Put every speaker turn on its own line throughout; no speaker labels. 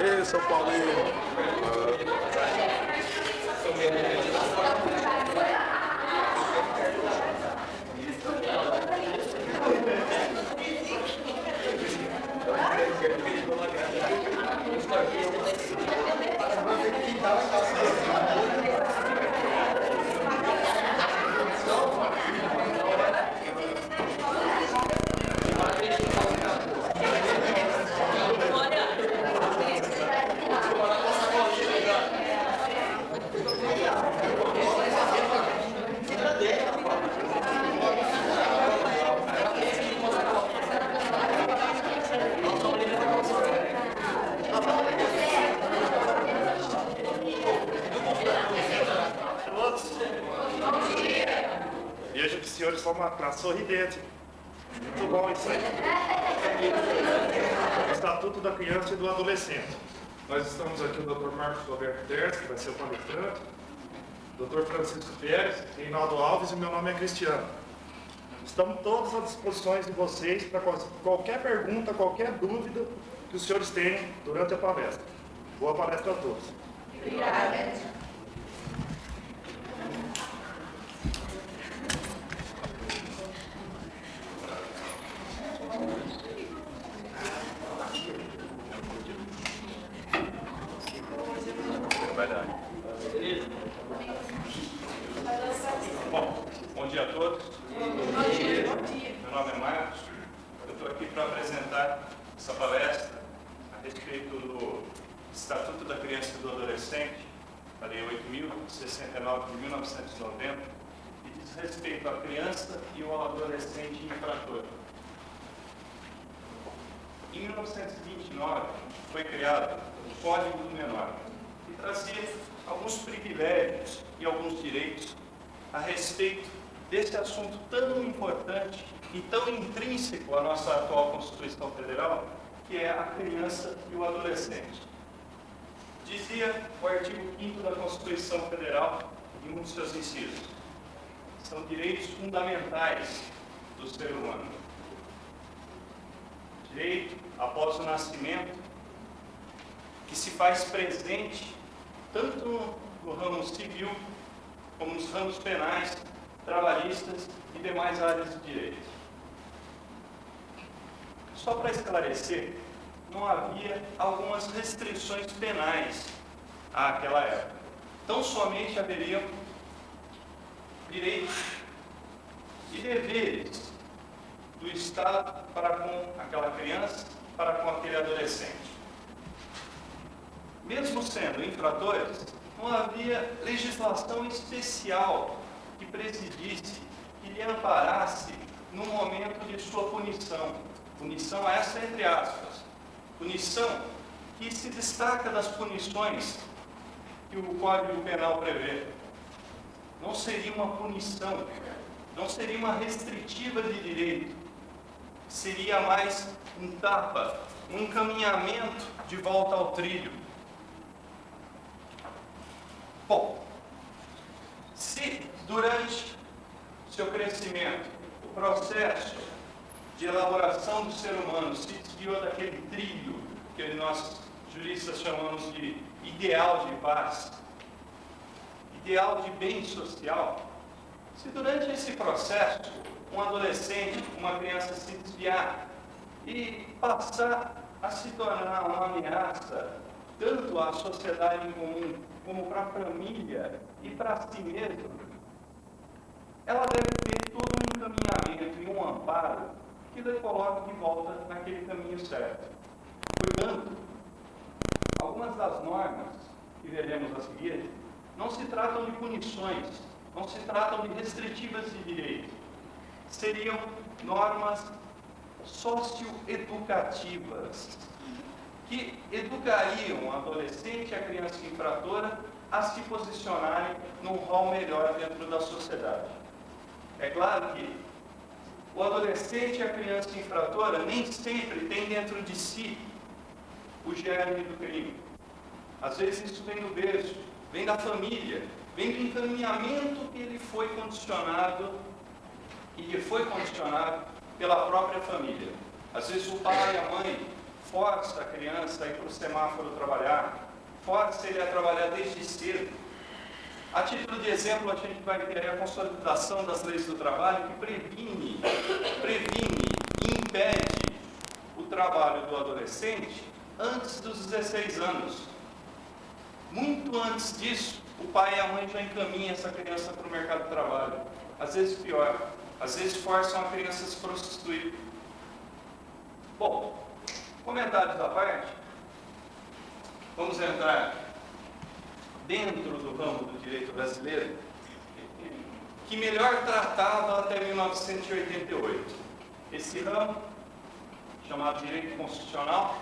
Ei, São Paulinho.
Vejo que os senhores são uma classe sorridente. Muito bom isso aí. O Estatuto da Criança e do Adolescente. Nós estamos aqui o Dr. Marcos Roberto Terres, que vai ser o palestrante, Dr. Francisco Pérez, Reinaldo Alves e meu nome é Cristiano. Estamos todos à disposição de vocês para qualquer pergunta, qualquer dúvida que os senhores tenham durante a palestra. Boa palestra a todos.
Obrigada.
Bom dia a todos. Bom dia. Meu nome é Marcos. Eu estou aqui para apresentar essa palestra a respeito do Estatuto da Criança e do Adolescente, a Lei 8.069 de 1990, que diz respeito à criança e ao adolescente infrator. Em 1929 foi criado o Código do Menor, que trazia alguns privilégios e alguns direitos a respeito desse assunto tão importante e tão intrínseco à nossa atual Constituição Federal, que é a criança e o adolescente. Dizia o artigo 5º da Constituição Federal, em um de seus incisos: são direitos fundamentais do ser humano. Direito, após o nascimento, que se faz presente tanto no ramo civil, como nos ramos penais, trabalhistas e demais áreas de direito. Só para esclarecer, não havia algumas restrições penais àquela época. Tão somente haveriam direitos e deveres do Estado para com aquela criança, para com aquele adolescente. Mesmo sendo infratores, não havia legislação especial que presidisse, que lhe amparasse no momento de sua punição. Punição essa entre aspas. Punição que se destaca das punições que o Código Penal prevê. Não seria uma punição, não seria uma restritiva de direito, seria mais um tapa, um encaminhamento de volta ao trilho. Bom, se durante seu crescimento o processo de elaboração do ser humano se desviou daquele trilho que nós juristas chamamos de ideal de paz, ideal de bem social, se durante esse processo um adolescente, uma criança se desviar e passar a se tornar uma ameaça tanto à sociedade em comum como para a família e para si mesma, ela deve ter todo um encaminhamento e um amparo que lhe coloque de volta naquele caminho certo. Portanto, algumas das normas que veremos a seguir não se tratam de punições, não se tratam de restritivas de direito. Seriam normas socioeducativas que educariam o adolescente e a criança infratora a se posicionarem num rol melhor dentro da sociedade. É claro que o adolescente e a criança infratora nem sempre têm dentro de si o germe do crime. Às vezes isso vem do berço, vem da família, vem do encaminhamento que ele foi condicionado e que foi condicionado pela própria família. Às vezes o pai e a mãe força a criança a ir para o semáforo trabalhar, força ele a trabalhar desde cedo. A título de exemplo, a gente vai ter a consolidação das leis do trabalho que previne e impede o trabalho do adolescente antes dos 16 anos. Muito antes disso, o pai e a mãe já encaminham essa criança para o mercado de trabalho. Às vezes pior, às vezes forçam a criança a se prostituir. Bom, comentários à parte, vamos entrar dentro do ramo do direito brasileiro, que melhor tratava até 1988. Esse ramo, chamado direito constitucional,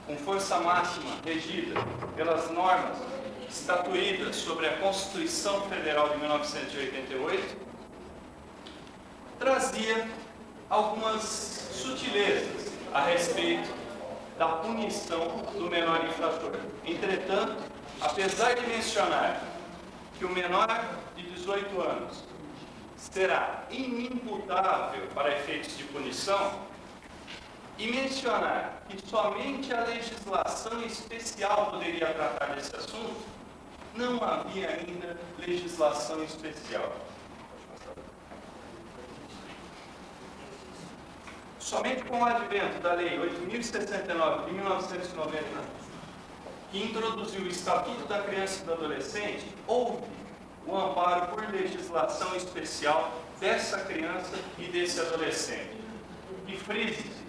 com força máxima regida pelas normas estatuídas sobre a Constituição Federal de 1988, trazia algumas sutilezas a respeito da punição do menor infrator. Entretanto, apesar de mencionar que o menor de 18 anos será inimputável para efeitos de punição, e mencionar que somente a legislação especial poderia tratar desse assunto, não havia ainda legislação especial. Somente com o advento da Lei 8.069 de 1990, que introduziu o Estatuto da Criança e do Adolescente, houve o amparo por legislação especial dessa criança e desse adolescente. E frise-se,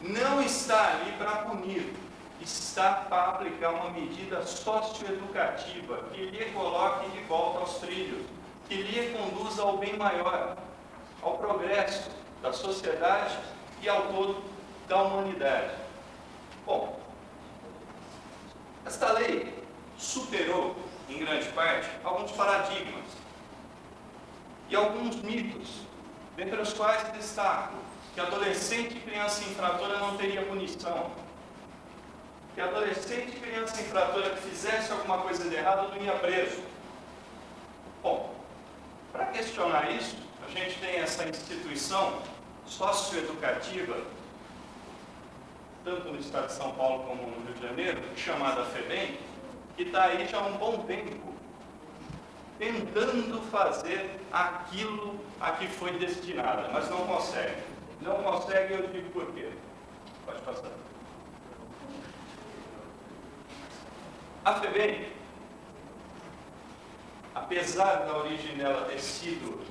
não está ali para punir, está para aplicar uma medida socioeducativa que lhe coloque de volta aos trilhos, que lhe conduza ao bem maior, ao progresso da sociedade e ao todo da humanidade. Bom, esta lei superou, em grande parte, alguns paradigmas e alguns mitos, dentre os quais destaco que adolescente e criança infratora não teria punição, que adolescente e criança infratora que fizesse alguma coisa de errado não ia preso. Bom, para questionar isso, a gente tem essa instituição socioeducativa, tanto no estado de São Paulo como no Rio de Janeiro, chamada FEBEM, que está aí já há um bom tempo, tentando fazer aquilo a que foi destinada, mas não consegue. Não consegue, eu digo por quê. Pode passar. A FEBEM, apesar da origem dela ter sido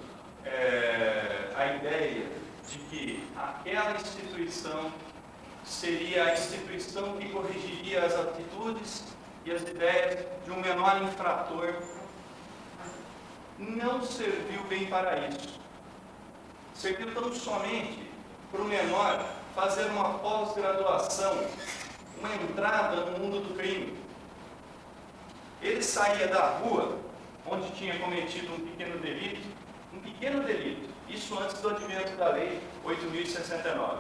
a ideia de que aquela instituição seria a instituição que corrigiria as atitudes e as ideias de um menor infrator, não serviu bem para isso. Serviu tão somente para o menor fazer uma pós-graduação, uma entrada no mundo do crime. Ele saía da rua, onde tinha cometido um pequeno delito, isso antes do advento da Lei 8.069,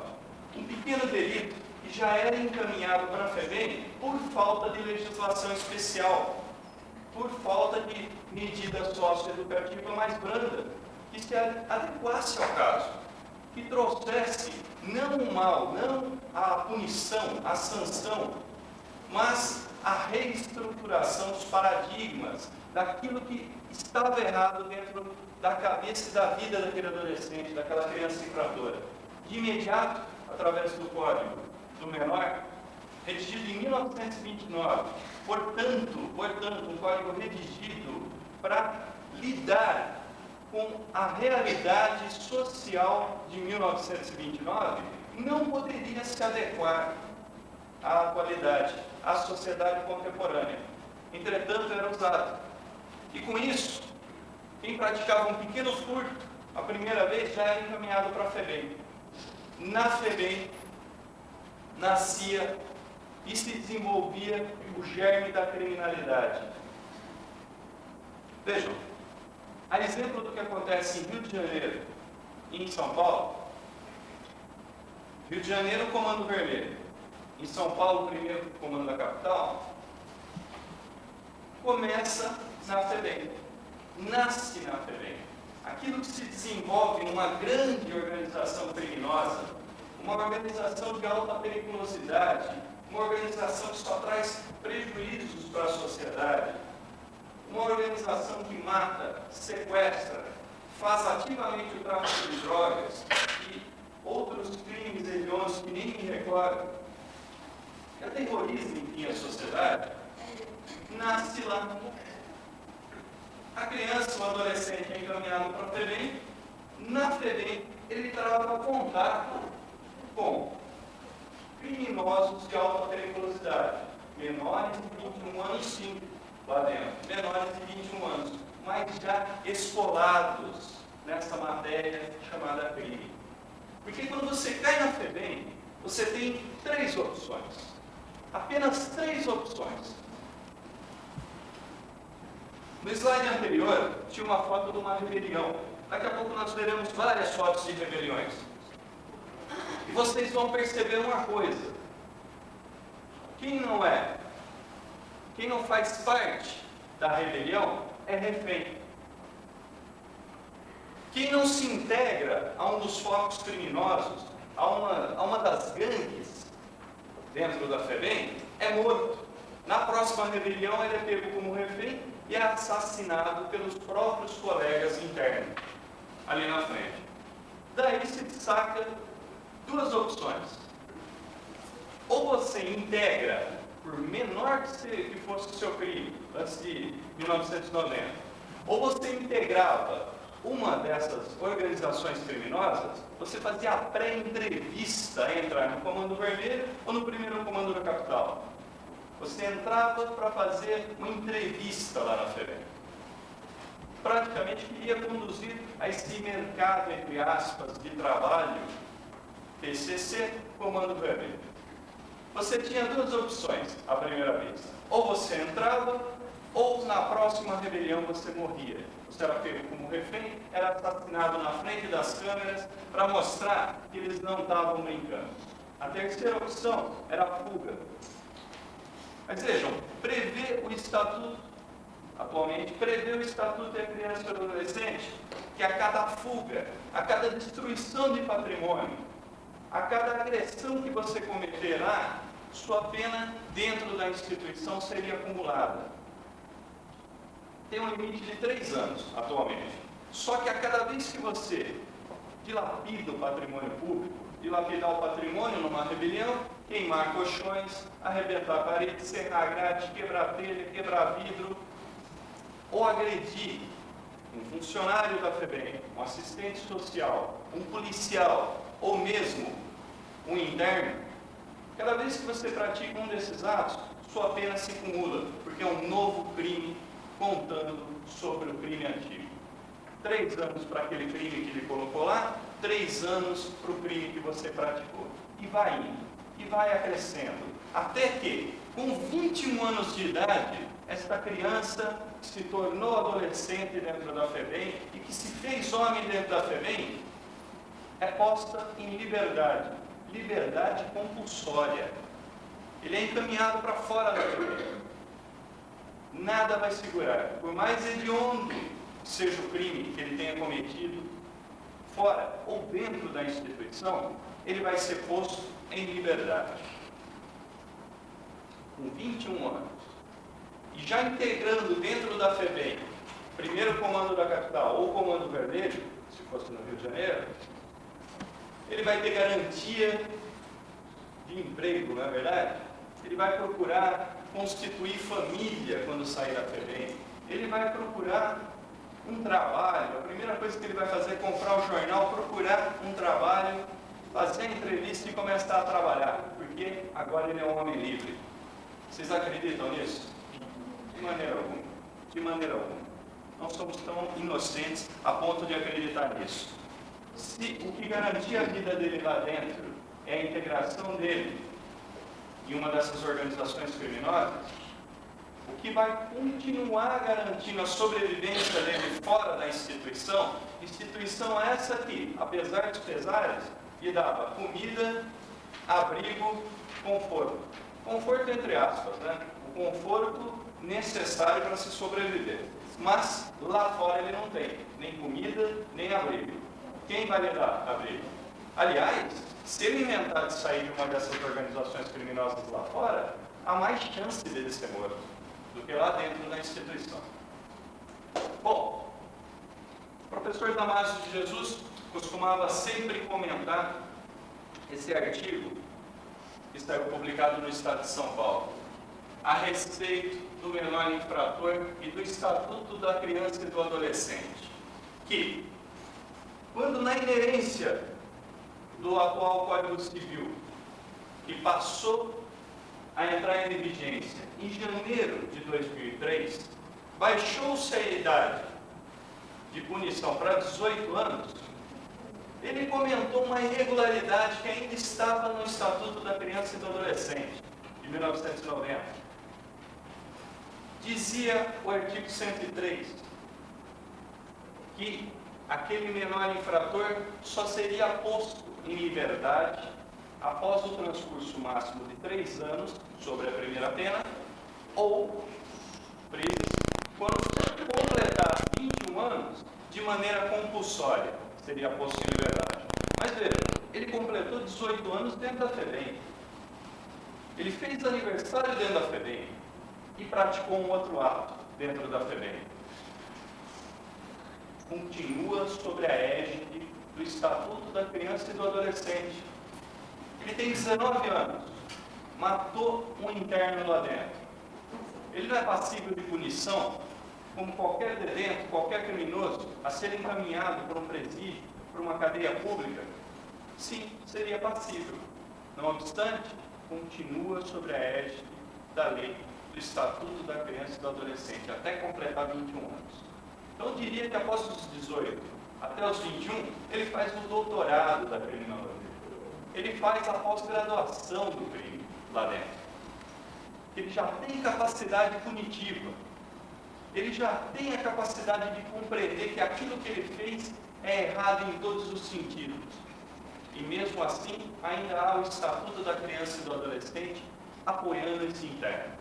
um pequeno delito que já era encaminhado para a FEBEM por falta de legislação especial, por falta de medida socioeducativa mais branda, que se adequasse ao caso, que trouxesse não o mal, não a punição, a sanção, mas a reestruturação dos paradigmas, daquilo que estava errado dentro da cabeça e da vida daquele adolescente, daquela criança infratora. De imediato, através do Código do Menor, redigido em 1929, portanto, um código redigido para lidar com a realidade social de 1929, não poderia se adequar à atualidade, à sociedade contemporânea. Entretanto, era usado. E com isso, quem praticava um pequeno furto, a primeira vez já era encaminhado para a FEBEM. Na FEBEM, nascia e se desenvolvia o germe da criminalidade. Vejam, a exemplo do que acontece em Rio de Janeiro e em São Paulo, Rio de Janeiro, Comando Vermelho, em São Paulo, o primeiro comando da capital, começa na FEBEM, nasce na FEBEM. Aquilo que se desenvolve numa grande organização criminosa, uma organização de alta periculosidade, uma organização que só traz prejuízos para a sociedade, uma organização que mata, sequestra, faz ativamente o tráfico de drogas e outros crimes hediondos que nem me recordo, que aterroriza, enfim, a sociedade, nasce lá. A criança, o adolescente é encaminhado para a FEBEM. Na FEBEM, ele trava contato com criminosos de alta periculosidade, menores de 21 anos, sim, lá dentro, menores de 21 anos, mas já escolados nessa matéria chamada crime. Porque quando você cai na FEBEM, você tem 3 opções, apenas 3 opções. No slide anterior, tinha uma foto de uma rebelião. Daqui a pouco nós veremos várias fotos de rebeliões. E vocês vão perceber uma coisa. Quem não faz parte da rebelião é refém. Quem não se integra a um dos focos criminosos, a uma das gangues dentro da FEBEM, é morto. Na próxima rebelião, ele é pego como refém e é assassinado pelos próprios colegas internos, ali na frente. Daí se destaca 2 opções. Ou você integra, por menor que fosse o seu crime, antes de 1990, ou você integrava uma dessas organizações criminosas, você fazia a pré-entrevista a entrar no Comando Vermelho ou no primeiro Comando da Capital. Você entrava para fazer uma entrevista lá na FEBEM. Praticamente queria conduzir a esse mercado, entre aspas, de trabalho, PCC, Comando Vermelho. Você tinha 2 opções à primeira vez. Ou você entrava, ou na próxima rebelião você morria. Você era pego como refém, era assassinado na frente das câmeras para mostrar que eles não estavam brincando. A terceira opção era a fuga. Mas vejam, prevê o Estatuto, atualmente, prevê o Estatuto da Criança e do Adolescente, que a cada fuga, a cada destruição de patrimônio, a cada agressão que você cometer lá, sua pena dentro da instituição seria acumulada. Tem um limite de 3 anos, atualmente. Só que a cada vez que você dilapida o patrimônio público, dilapidar o patrimônio numa rebelião, queimar colchões, arrebentar parede, serrar grade, quebrar telha, quebrar vidro, ou agredir um funcionário da FEBEM, um assistente social, um policial, ou mesmo um interno, cada vez que você pratica um desses atos, sua pena se acumula, porque é um novo crime contando sobre o crime antigo. 3 anos para aquele crime que ele colocou lá, 3 anos para o crime que você praticou. E vai indo, e vai acrescendo, até que, com 21 anos de idade, esta criança que se tornou adolescente dentro da FEBEM e que se fez homem dentro da FEBEM, é posta em liberdade, liberdade compulsória. Ele é encaminhado para fora da FEBEM. Nada vai segurar, por mais hediondo seja o crime que ele tenha cometido, fora ou dentro da instituição, ele vai ser posto em liberdade. Com 21 anos. E já integrando dentro da FEBEM, primeiro Comando da Capital ou Comando Vermelho, se fosse no Rio de Janeiro, ele vai ter garantia de emprego, não é verdade? Ele vai procurar constituir família quando sair da FEBEM. Ele vai procurar um trabalho, a primeira coisa que ele vai fazer é comprar o jornal, procurar um trabalho, fazer a entrevista e começar a trabalhar, porque agora ele é um homem livre. Vocês acreditam nisso? De maneira alguma. De maneira alguma. Não somos tão inocentes a ponto de acreditar nisso. Se o que garantia a vida dele lá dentro é a integração dele em uma dessas organizações criminosas, o que vai continuar garantindo a sobrevivência dele fora da instituição essa que, apesar dos pesares, lhe dava comida, abrigo, conforto. Conforto entre aspas, né? O conforto necessário para se sobreviver. Mas lá fora ele não tem nem comida, nem abrigo. Quem vai lhe dar abrigo? Aliás, se ele inventar de sair de uma dessas organizações criminosas lá fora, há mais chance dele ser morto do que lá dentro da instituição. Bom, o professor Damásio de Jesus costumava sempre comentar esse artigo que saiu publicado no Estado de São Paulo, a respeito do menor infrator e do Estatuto da Criança e do Adolescente, que, quando na inerência do atual Código Civil, que passou a entrar em vigência em janeiro de 2003, baixou-se a idade de punição para 18 anos, ele comentou uma irregularidade que ainda estava no Estatuto da Criança e do Adolescente, de 1990. Dizia o artigo 103 que aquele menor infrator só seria posto em liberdade após o transcurso máximo de 3 anos sobre a primeira pena ou preso quando completar 21 anos de maneira compulsória, seria posto em liberdade. Mas veja, ele completou 18 anos dentro da FEBEM. Ele fez aniversário dentro da FEBEM e praticou um outro ato dentro da FEBEM. Continua sobre a égide do Estatuto da Criança e do Adolescente. Ele tem 19 anos, matou um interno lá dentro. Ele não é passível de punição, como qualquer detento, qualquer criminoso, a ser encaminhado para um presídio, para uma cadeia pública? Sim, seria passível. Não obstante, continua sobre a égide da lei do Estatuto da Criança e do Adolescente, até completar 21 anos. Então, eu diria que após os 18 até os 21, ele faz o doutorado da criminologia. Ele faz a pós-graduação do crime lá dentro. Ele já tem capacidade punitiva. Ele já tem a capacidade de compreender que aquilo que ele fez é errado em todos os sentidos. E mesmo assim, ainda há o Estatuto da Criança e do Adolescente apoiando esse interno.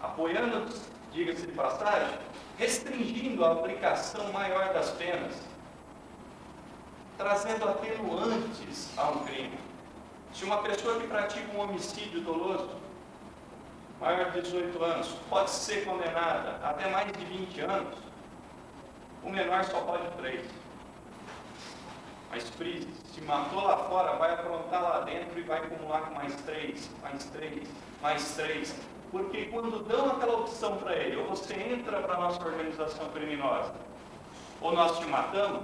Apoiando, diga-se de passagem, restringindo a aplicação maior das penas, trazendo atenuantes a um crime. Se uma pessoa que pratica um homicídio doloso, maior de 18 anos, pode ser condenada a até mais de 20 anos, o menor só pode 3. Mas frise, se matou lá fora, vai aprontar lá dentro e vai acumular com mais 3, mais 3, mais 3. Porque quando dão aquela opção para ele, ou você entra para a nossa organização criminosa, ou nós te matamos,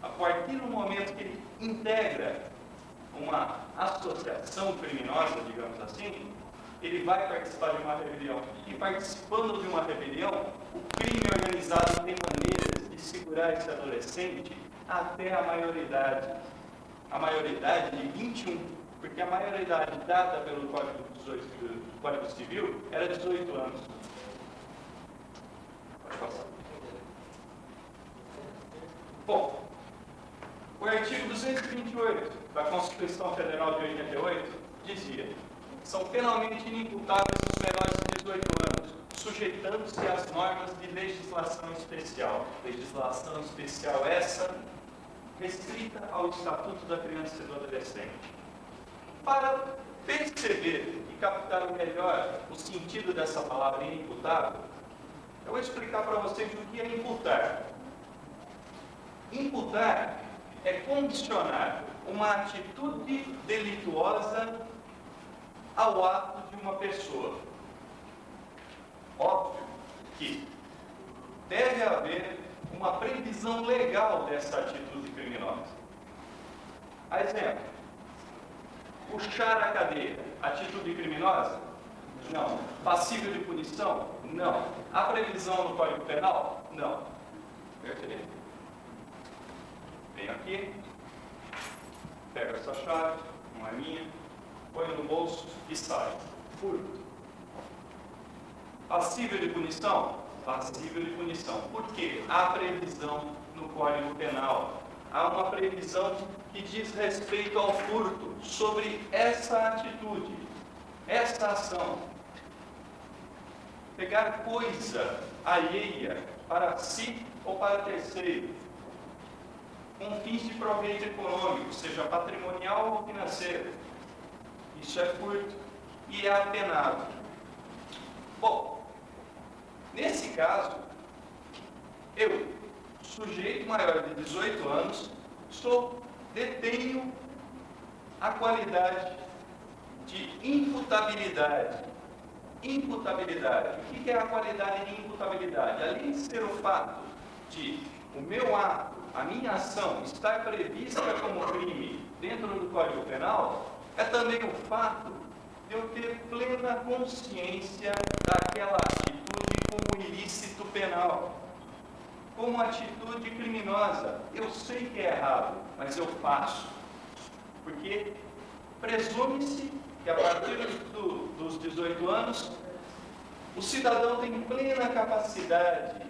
a partir do momento que ele integra uma associação criminosa, digamos assim, ele vai participar de uma rebelião. E participando de uma rebelião, o crime organizado tem maneiras de segurar esse adolescente até a maioridade. A maioridade de 21, porque a maioridade dada pelo Código Civil era 18 anos. Pode passar. Bom, o artigo 228 da Constituição Federal de 88 dizia: são penalmente inimputáveis os menores de 18 anos, sujeitando-se às normas de legislação especial. Legislação especial essa restrita ao Estatuto da Criança e do Adolescente. Para perceber e captar melhor o sentido dessa palavra inimputável, eu vou explicar para vocês o que é imputar. Imputar é condicionar uma atitude delituosa ao ato de uma pessoa. Óbvio que deve haver uma previsão legal dessa atitude criminosa. A exemplo, puxar a cadeira, atitude criminosa? Não. Passível de punição? Não. Há previsão no Código Penal? Não. Perfeito. Venho aqui, pego essa chave, não é minha, ponho no bolso e saio. Furto. Passível de punição? Passível de punição. Por quê? Há previsão no Código Penal. Há uma previsão que diz respeito ao furto sobre essa atitude, essa ação. Pegar coisa alheia para si ou para terceiro, com fins de proveito econômico, seja patrimonial ou financeiro. Isso é furto e é apenado. Bom, nesse caso, eu, sujeito maior de 18 anos, detenho a qualidade de imputabilidade. Imputabilidade. O que é a qualidade de imputabilidade? Além de ser o fato de o meu ato, a minha ação, estar prevista como crime dentro do Código Penal, é também o fato de eu ter plena consciência daquela atitude como ilícito penal, como atitude criminosa. Eu sei que é errado, mas eu faço. Porque presume-se que a partir dos 18 anos, o cidadão tem plena capacidade,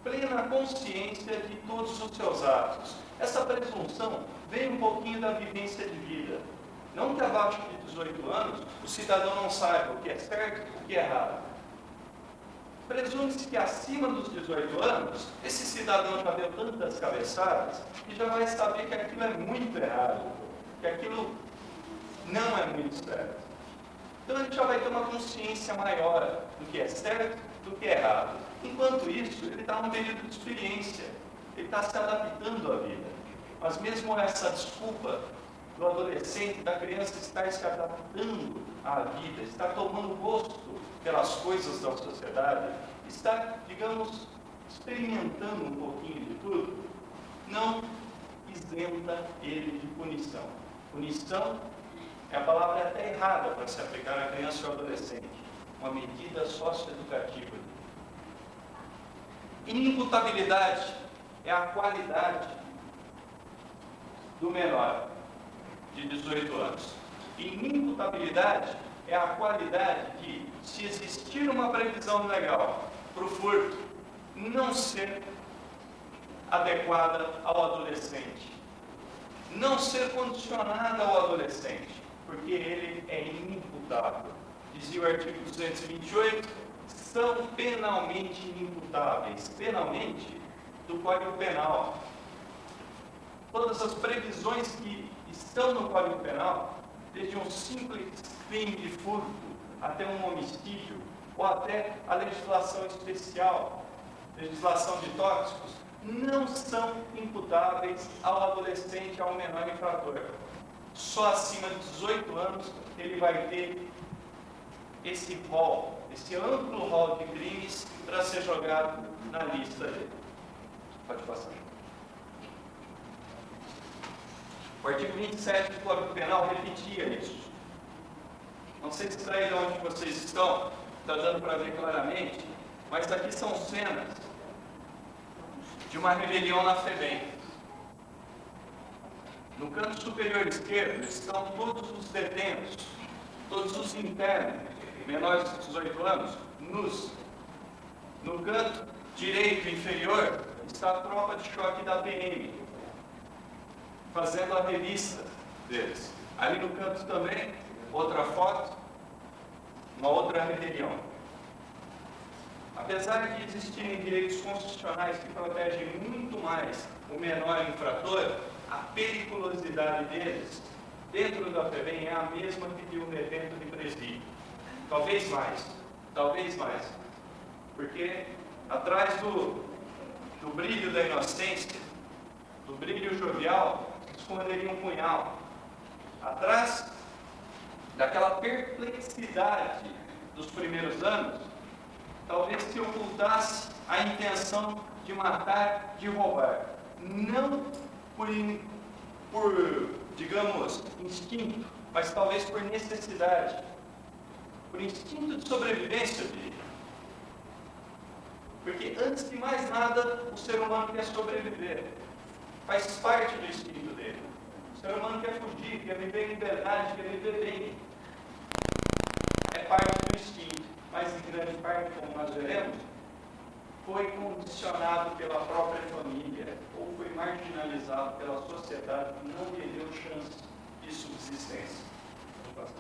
plena consciência de todos os seus atos. Essa presunção vem um pouquinho da vivência de vida. Não que abaixo de 18 anos o cidadão não saiba o que é certo e o que é errado. Presume-se que acima dos 18 anos, esse cidadão já deu tantas cabeçadas que já vai saber que aquilo é muito errado, que aquilo não é muito certo. Então ele já vai ter uma consciência maior do que é certo e do que é errado. Enquanto isso, ele está num período de experiência, ele está se adaptando à vida. Mas mesmo essa desculpa do adolescente, da criança estar se adaptando à vida, estar tomando gosto pelas coisas da sociedade, estar, digamos, experimentando um pouquinho de tudo, não isenta ele de punição. Punição é a palavra até errada para se aplicar à criança ou ao adolescente, uma medida socioeducativa. Inimputabilidade é a qualidade do menor de 18 anos. Inimputabilidade é a qualidade de, se existir uma previsão legal para o furto, não ser adequada ao adolescente, não ser condicionada ao adolescente, porque ele é inimputável. Dizia o artigo 228, são penalmente inimputáveis, penalmente, do Código Penal. Todas as previsões que estão no Código Penal, desde um simples crime de furto, até um homicídio, ou até a legislação especial, legislação de tóxicos, não são imputáveis ao adolescente, ao menor infrator. Só acima de 18 anos ele vai ter esse rol, esse amplo rol de crimes para ser jogado na lista dele. Pode passar. O artigo 27 do Código Penal repetia isso. Não sei se daí de onde vocês estão, está dando para ver claramente, mas aqui são cenas de uma rebelião na FEBEM. No canto superior esquerdo estão todos os detentos, todos os internos, menores de 18 anos, nus. No canto direito inferior está a tropa de choque da PM, fazendo a revista deles. Ali no canto também, outra foto, uma outra rebelião. Apesar de existirem direitos constitucionais que protegem muito mais o menor infrator, a periculosidade deles, dentro da FEBEM, é a mesma que de um detento de presídio. Talvez mais. Porque atrás do brilho da inocência, do brilho jovial, esconderia um punhal. Atrás daquela perplexidade dos primeiros anos, talvez se ocultasse a intenção de matar, de roubar. Não por, digamos, instinto, mas talvez por necessidade. Por instinto de sobrevivência, eu diria. Porque antes de mais nada, o ser humano quer sobreviver. Faz parte do instinto dele. O ser humano quer fugir, quer viver em liberdade, quer viver bem. É parte do instinto, mas em grande parte, como nós veremos, foi condicionado pela própria família ou foi marginalizado pela sociedade que não lhe deu chance de subsistência. Vamos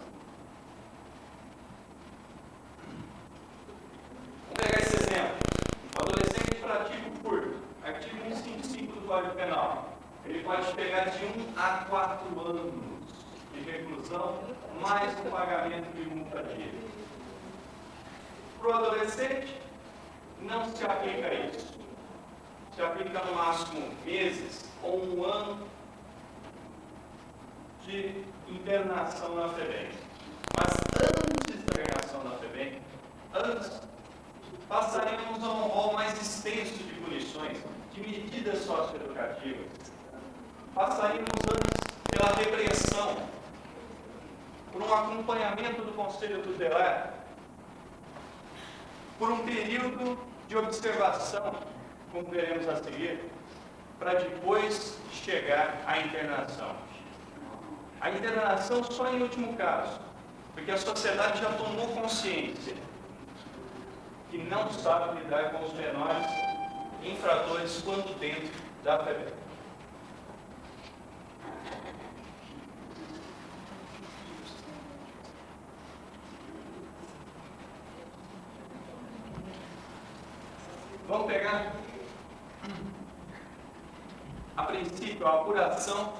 pegar esse exemplo. O adolescente pratica o furto. Artigo 155 do Código Penal. Ele pode pegar de 1 a 4 anos de reclusão, mais o pagamento de multa dele. Para o adolescente, não se aplica isso. Se aplica no máximo meses ou 1 ano de internação na FEBEM. Mas antes da internação na FEBEM, passaremos a um rol mais extenso de punições, de medidas socioeducativas. Passaríamos antes pela repreensão, por um acompanhamento do Conselho Tutelar, por um período de observação, como veremos a seguir, para depois chegar à internação. A internação só em último caso, porque a sociedade já tomou consciência que não sabe lidar com os menores infratores quando dentro da FEBEM. Vamos pegar, a princípio, a apuração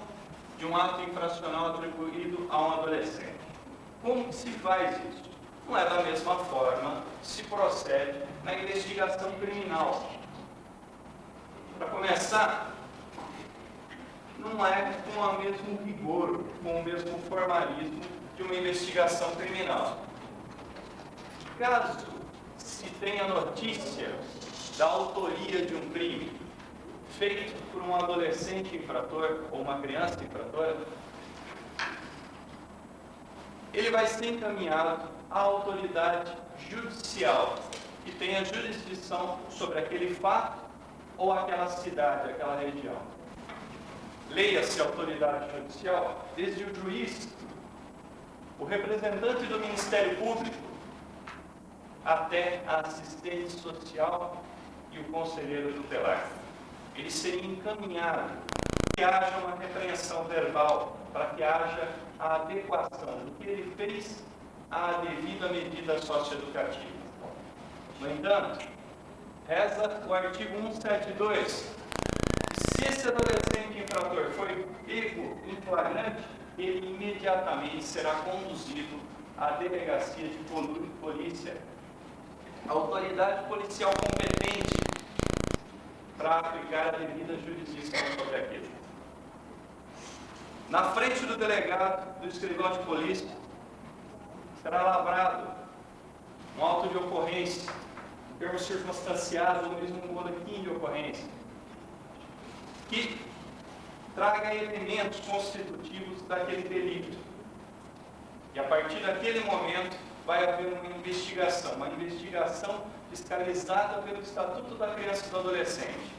de um ato infracional atribuído a um adolescente. Como se faz isso? Não é da mesma forma que se procede na investigação criminal. Para começar, não é com o mesmo rigor, com o mesmo formalismo de uma investigação criminal. Caso se tenha notícia da autoria de um crime feito por um adolescente infrator ou uma criança infratora, ele vai ser encaminhado à autoridade judicial que tenha jurisdição sobre aquele fato ou aquela cidade, aquela região. Leia-se autoridade judicial desde o juiz, o representante do Ministério Público, até a assistente social e o conselheiro tutelar. Ele seria encaminhado para que haja uma repreensão verbal, para que haja a adequação do que ele fez à devida medida socioeducativa. No entanto, reza o artigo 172, se esse adolescente infrator foi pego em flagrante, ele imediatamente será conduzido à delegacia de polícia, a autoridade policial competente para aplicar a devida jurisdição sobre aquilo. Na frente do delegado do escrivão de polícia será lavrado um auto de ocorrência, um termo circunstanciado ou mesmo um boletim de ocorrência, que traga elementos constitutivos daquele delito. E a partir daquele momento vai haver uma investigação fiscalizada pelo Estatuto da Criança e do Adolescente,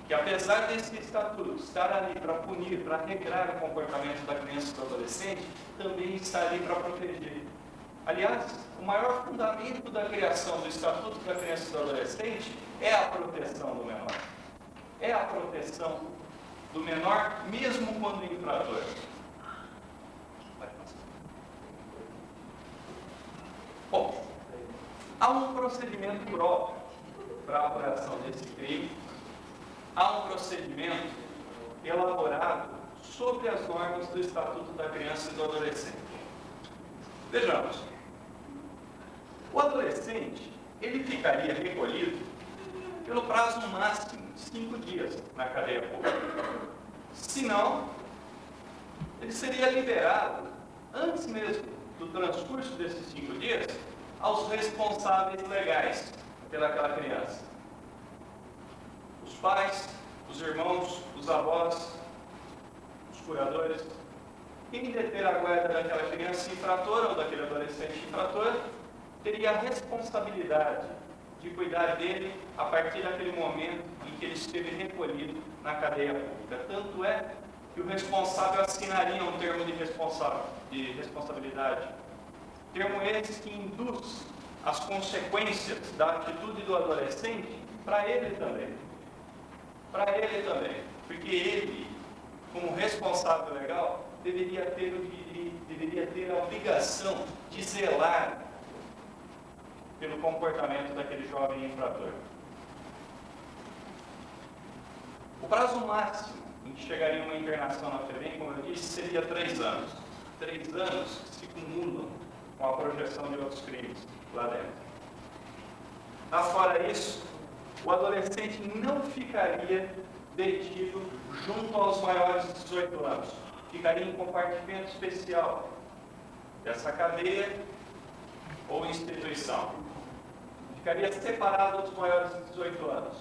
que apesar desse Estatuto estar ali para punir, para regrar o comportamento da criança e do adolescente, também está ali para proteger. Aliás, o maior fundamento da criação do Estatuto da Criança e do Adolescente é a proteção do menor. É a proteção do menor, mesmo quando infrator. Bom, há um procedimento próprio para a apuração desse crime, há um procedimento elaborado sobre as normas do Estatuto da Criança e do Adolescente. Vejamos, o adolescente, ele ficaria recolhido pelo prazo máximo de 5 dias na cadeia pública. Se não, ele seria liberado antes mesmo do transcurso desses 5 dias aos responsáveis legais pelaquela criança. pais, os irmãos, os avós, os curadores. Quem deter a guarda daquela criança infratora ou daquele adolescente infrator teria a responsabilidade de cuidar dele a partir daquele momento em que ele esteve recolhido na cadeia pública. Tanto é que o responsável assinaria um termo de responsabilidade. Termo esse que induz as consequências da atitude do adolescente para ele também. Para ele também. Porque ele, como responsável legal, deveria ter a obrigação de zelar pelo comportamento daquele jovem infrator. O prazo máximo em que chegaria uma internação na FEBEM, como eu disse, seria 3 anos. 3 anos se cumulam com a projeção de outros crimes lá dentro. Afora isso, o adolescente não ficaria detido junto aos maiores de 18 anos. Ficaria em compartimento especial dessa cadeia ou instituição. Ficaria separado dos maiores de 18 anos.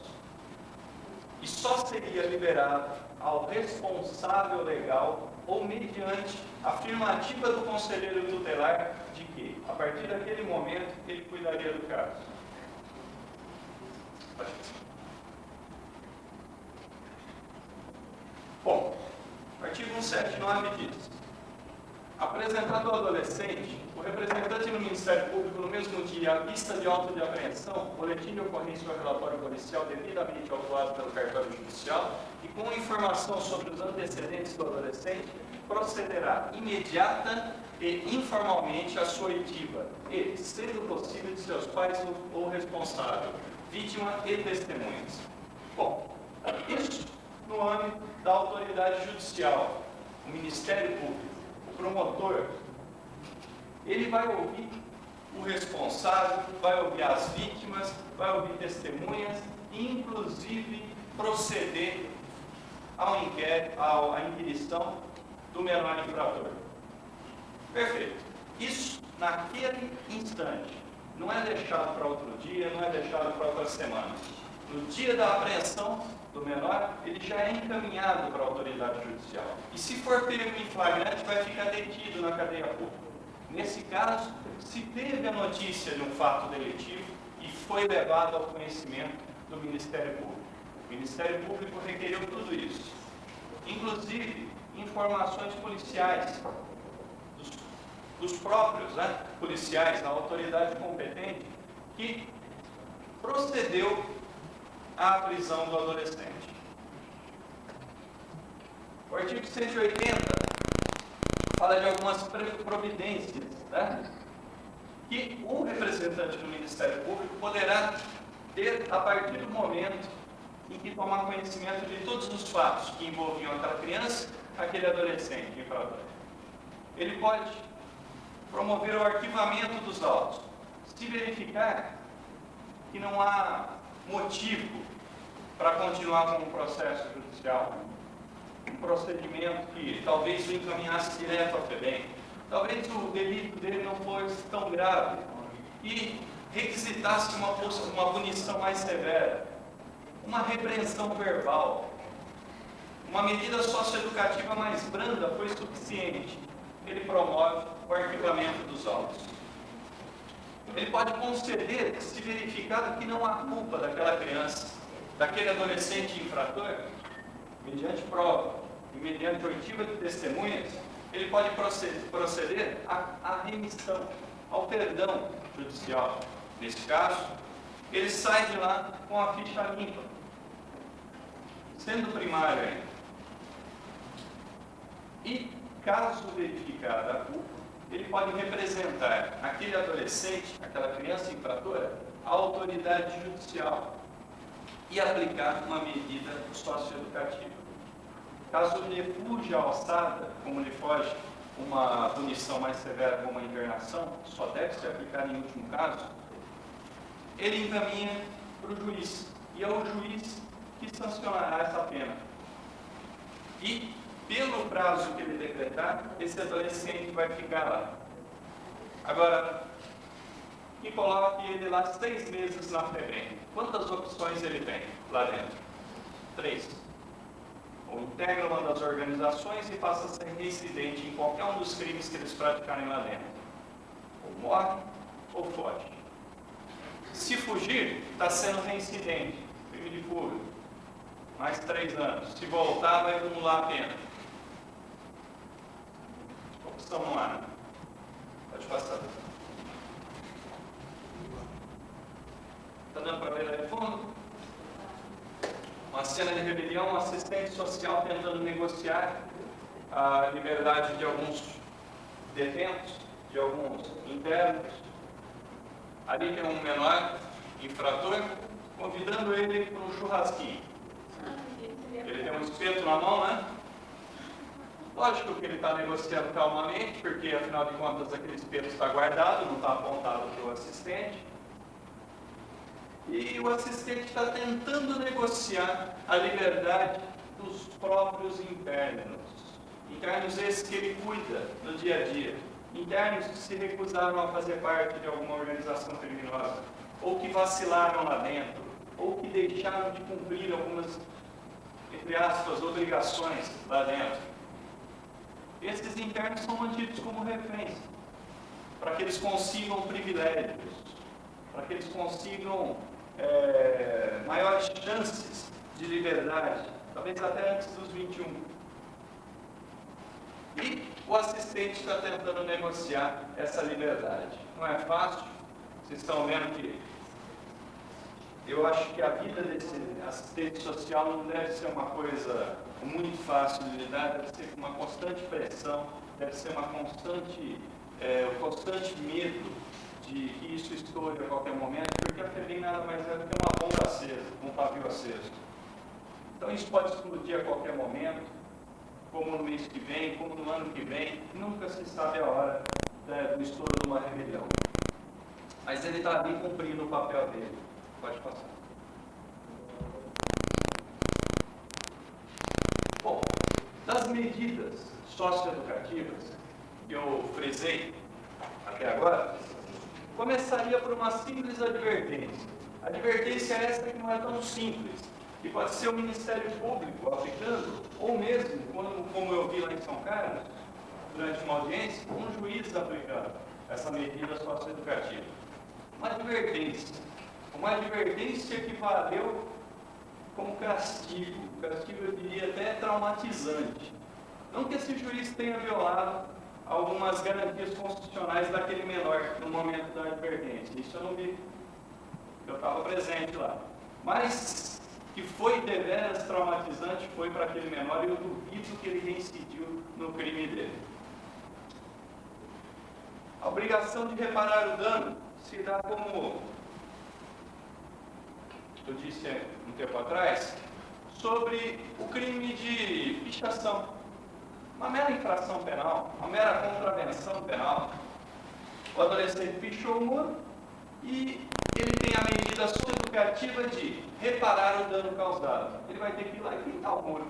E só seria liberado ao responsável legal ou mediante afirmativa do conselheiro tutelar de que, a partir daquele momento, ele cuidaria do caso. Bom, o artigo 179 diz: apresentado ao adolescente, o representante do Ministério Público, no mesmo dia, à vista de auto de apreensão, boletim de ocorrência ou relatório policial devidamente autuado pelo cartório judicial e com informação sobre os antecedentes do adolescente, procederá imediata e informalmente à sua oitiva e, sendo possível, de seus pais ou responsável, vítima e testemunhas. Bom, isso no âmbito da autoridade judicial, o Ministério Público, o promotor, ele vai ouvir o responsável, vai ouvir as vítimas, vai ouvir testemunhas e, inclusive, proceder ao inquérito, à inquirição do menor infrator. Perfeito. Isso, naquele instante, não é deixado para outro dia, não é deixado para outra semana. No dia da apreensão do menor, ele já é encaminhado para a autoridade judicial. E se for pego em flagrante, vai ficar detido na cadeia pública. Nesse caso, se teve a notícia de um fato delitivo e foi levado ao conhecimento do Ministério Público. O Ministério Público requeriu tudo isso. Inclusive, informações policiais, dos próprios policiais, da autoridade competente, que procedeu à prisão do adolescente. O artigo 180 fala de algumas providências, que o representante do Ministério Público poderá ter a partir do momento em que tomar conhecimento de todos os fatos que envolviam aquela criança, aquele adolescente infrator. Ele pode promover o arquivamento dos autos, se verificar que não há motivo para continuar com o processo judicial, um procedimento que talvez o encaminhasse direto à FEBEM, talvez o delito dele não fosse tão grave e requisitasse uma punição mais severa, uma repreensão verbal, uma medida socioeducativa mais branda foi suficiente. Ele promove o arquivamento dos autos. Ele pode conceder, se verificado que não há culpa daquela criança, daquele adolescente infrator, mediante prova e mediante oitiva de testemunhas, ele pode proceder à remissão, ao perdão judicial. Nesse caso, ele sai de lá com a ficha limpa, sendo primário ainda. E, caso verificada a culpa, ele pode representar aquele adolescente, aquela criança infratora, à autoridade judicial e aplicar uma medida socioeducativa. Caso lhe fuja a alçada, como lhe foge uma punição mais severa como a internação, só deve se aplicar em último caso, ele encaminha para o juiz, e é o juiz que sancionará essa pena. E, pelo prazo que ele decretar, esse adolescente vai ficar lá. Agora, que coloque ele lá 6 meses na FEBEM. Quantas opções ele tem lá dentro? 3. Ou integra uma das organizações e passa a ser reincidente em qualquer um dos crimes que eles praticarem lá dentro. Ou morre, ou foge. Se fugir, está sendo reincidente, crime de fuga. Mais 3 anos. Se voltar, vai acumular a pena. Opção 1A. Pode passar. Está dando para ver aí fundo? Uma cena de rebelião, um assistente social tentando negociar a liberdade de alguns detentos, de alguns internos. Ali tem um menor infrator, convidando ele para um churrasquinho. Ele tem um espeto na mão, né? Lógico que ele está negociando calmamente, porque afinal de contas aquele espeto está guardado, não está apontado para o assistente. E o assistente está tentando negociar a liberdade dos próprios internos. Internos esses que ele cuida no dia a dia. Internos que se recusaram a fazer parte de alguma organização criminosa, ou que vacilaram lá dentro, ou que deixaram de cumprir algumas, entre aspas, obrigações lá dentro. Esses internos são mantidos como reféns, para que eles consigam privilégios, para que eles consigam maiores chances de liberdade, talvez até antes dos 21. E o assistente está tentando negociar essa liberdade. Não é fácil. Vocês estão vendo que eu acho que a vida desse assistente social não deve ser uma coisa muito fácil de lidar, deve ser uma constante pressão, deve ser uma constante medo de que isso estoure a qualquer momento, porque a FEBEM nada mais é do que uma bomba acesa, um pavio aceso. Então isso pode explodir a qualquer momento, como no mês que vem, como no ano que vem, nunca se sabe a hora do estouro de uma rebelião. Mas ele está ali cumprindo o papel dele. Pode passar. Bom, das medidas socioeducativas que eu frisei até agora, começaria por uma simples advertência. Advertência essa que não é tão simples, que pode ser o Ministério Público aplicando, ou mesmo, como eu vi lá em São Carlos, durante uma audiência, um juiz aplicando essa medida socioeducativa. Uma advertência que valeu como castigo eu diria até traumatizante. Não que esse juiz tenha violado algumas garantias constitucionais daquele menor no momento da advertência. Isso eu não vi. Eu estava presente lá. Mas que foi deveras traumatizante foi para aquele menor e eu duvido que ele reincidiu no crime dele. A obrigação de reparar o dano se dá como eu disse um tempo atrás, sobre o crime de pichação. Uma mera infração penal, uma mera contravenção penal. O adolescente pichou o muro e ele tem a medida socioeducativa de reparar o dano causado. Ele vai ter que ir lá e pintar o muro.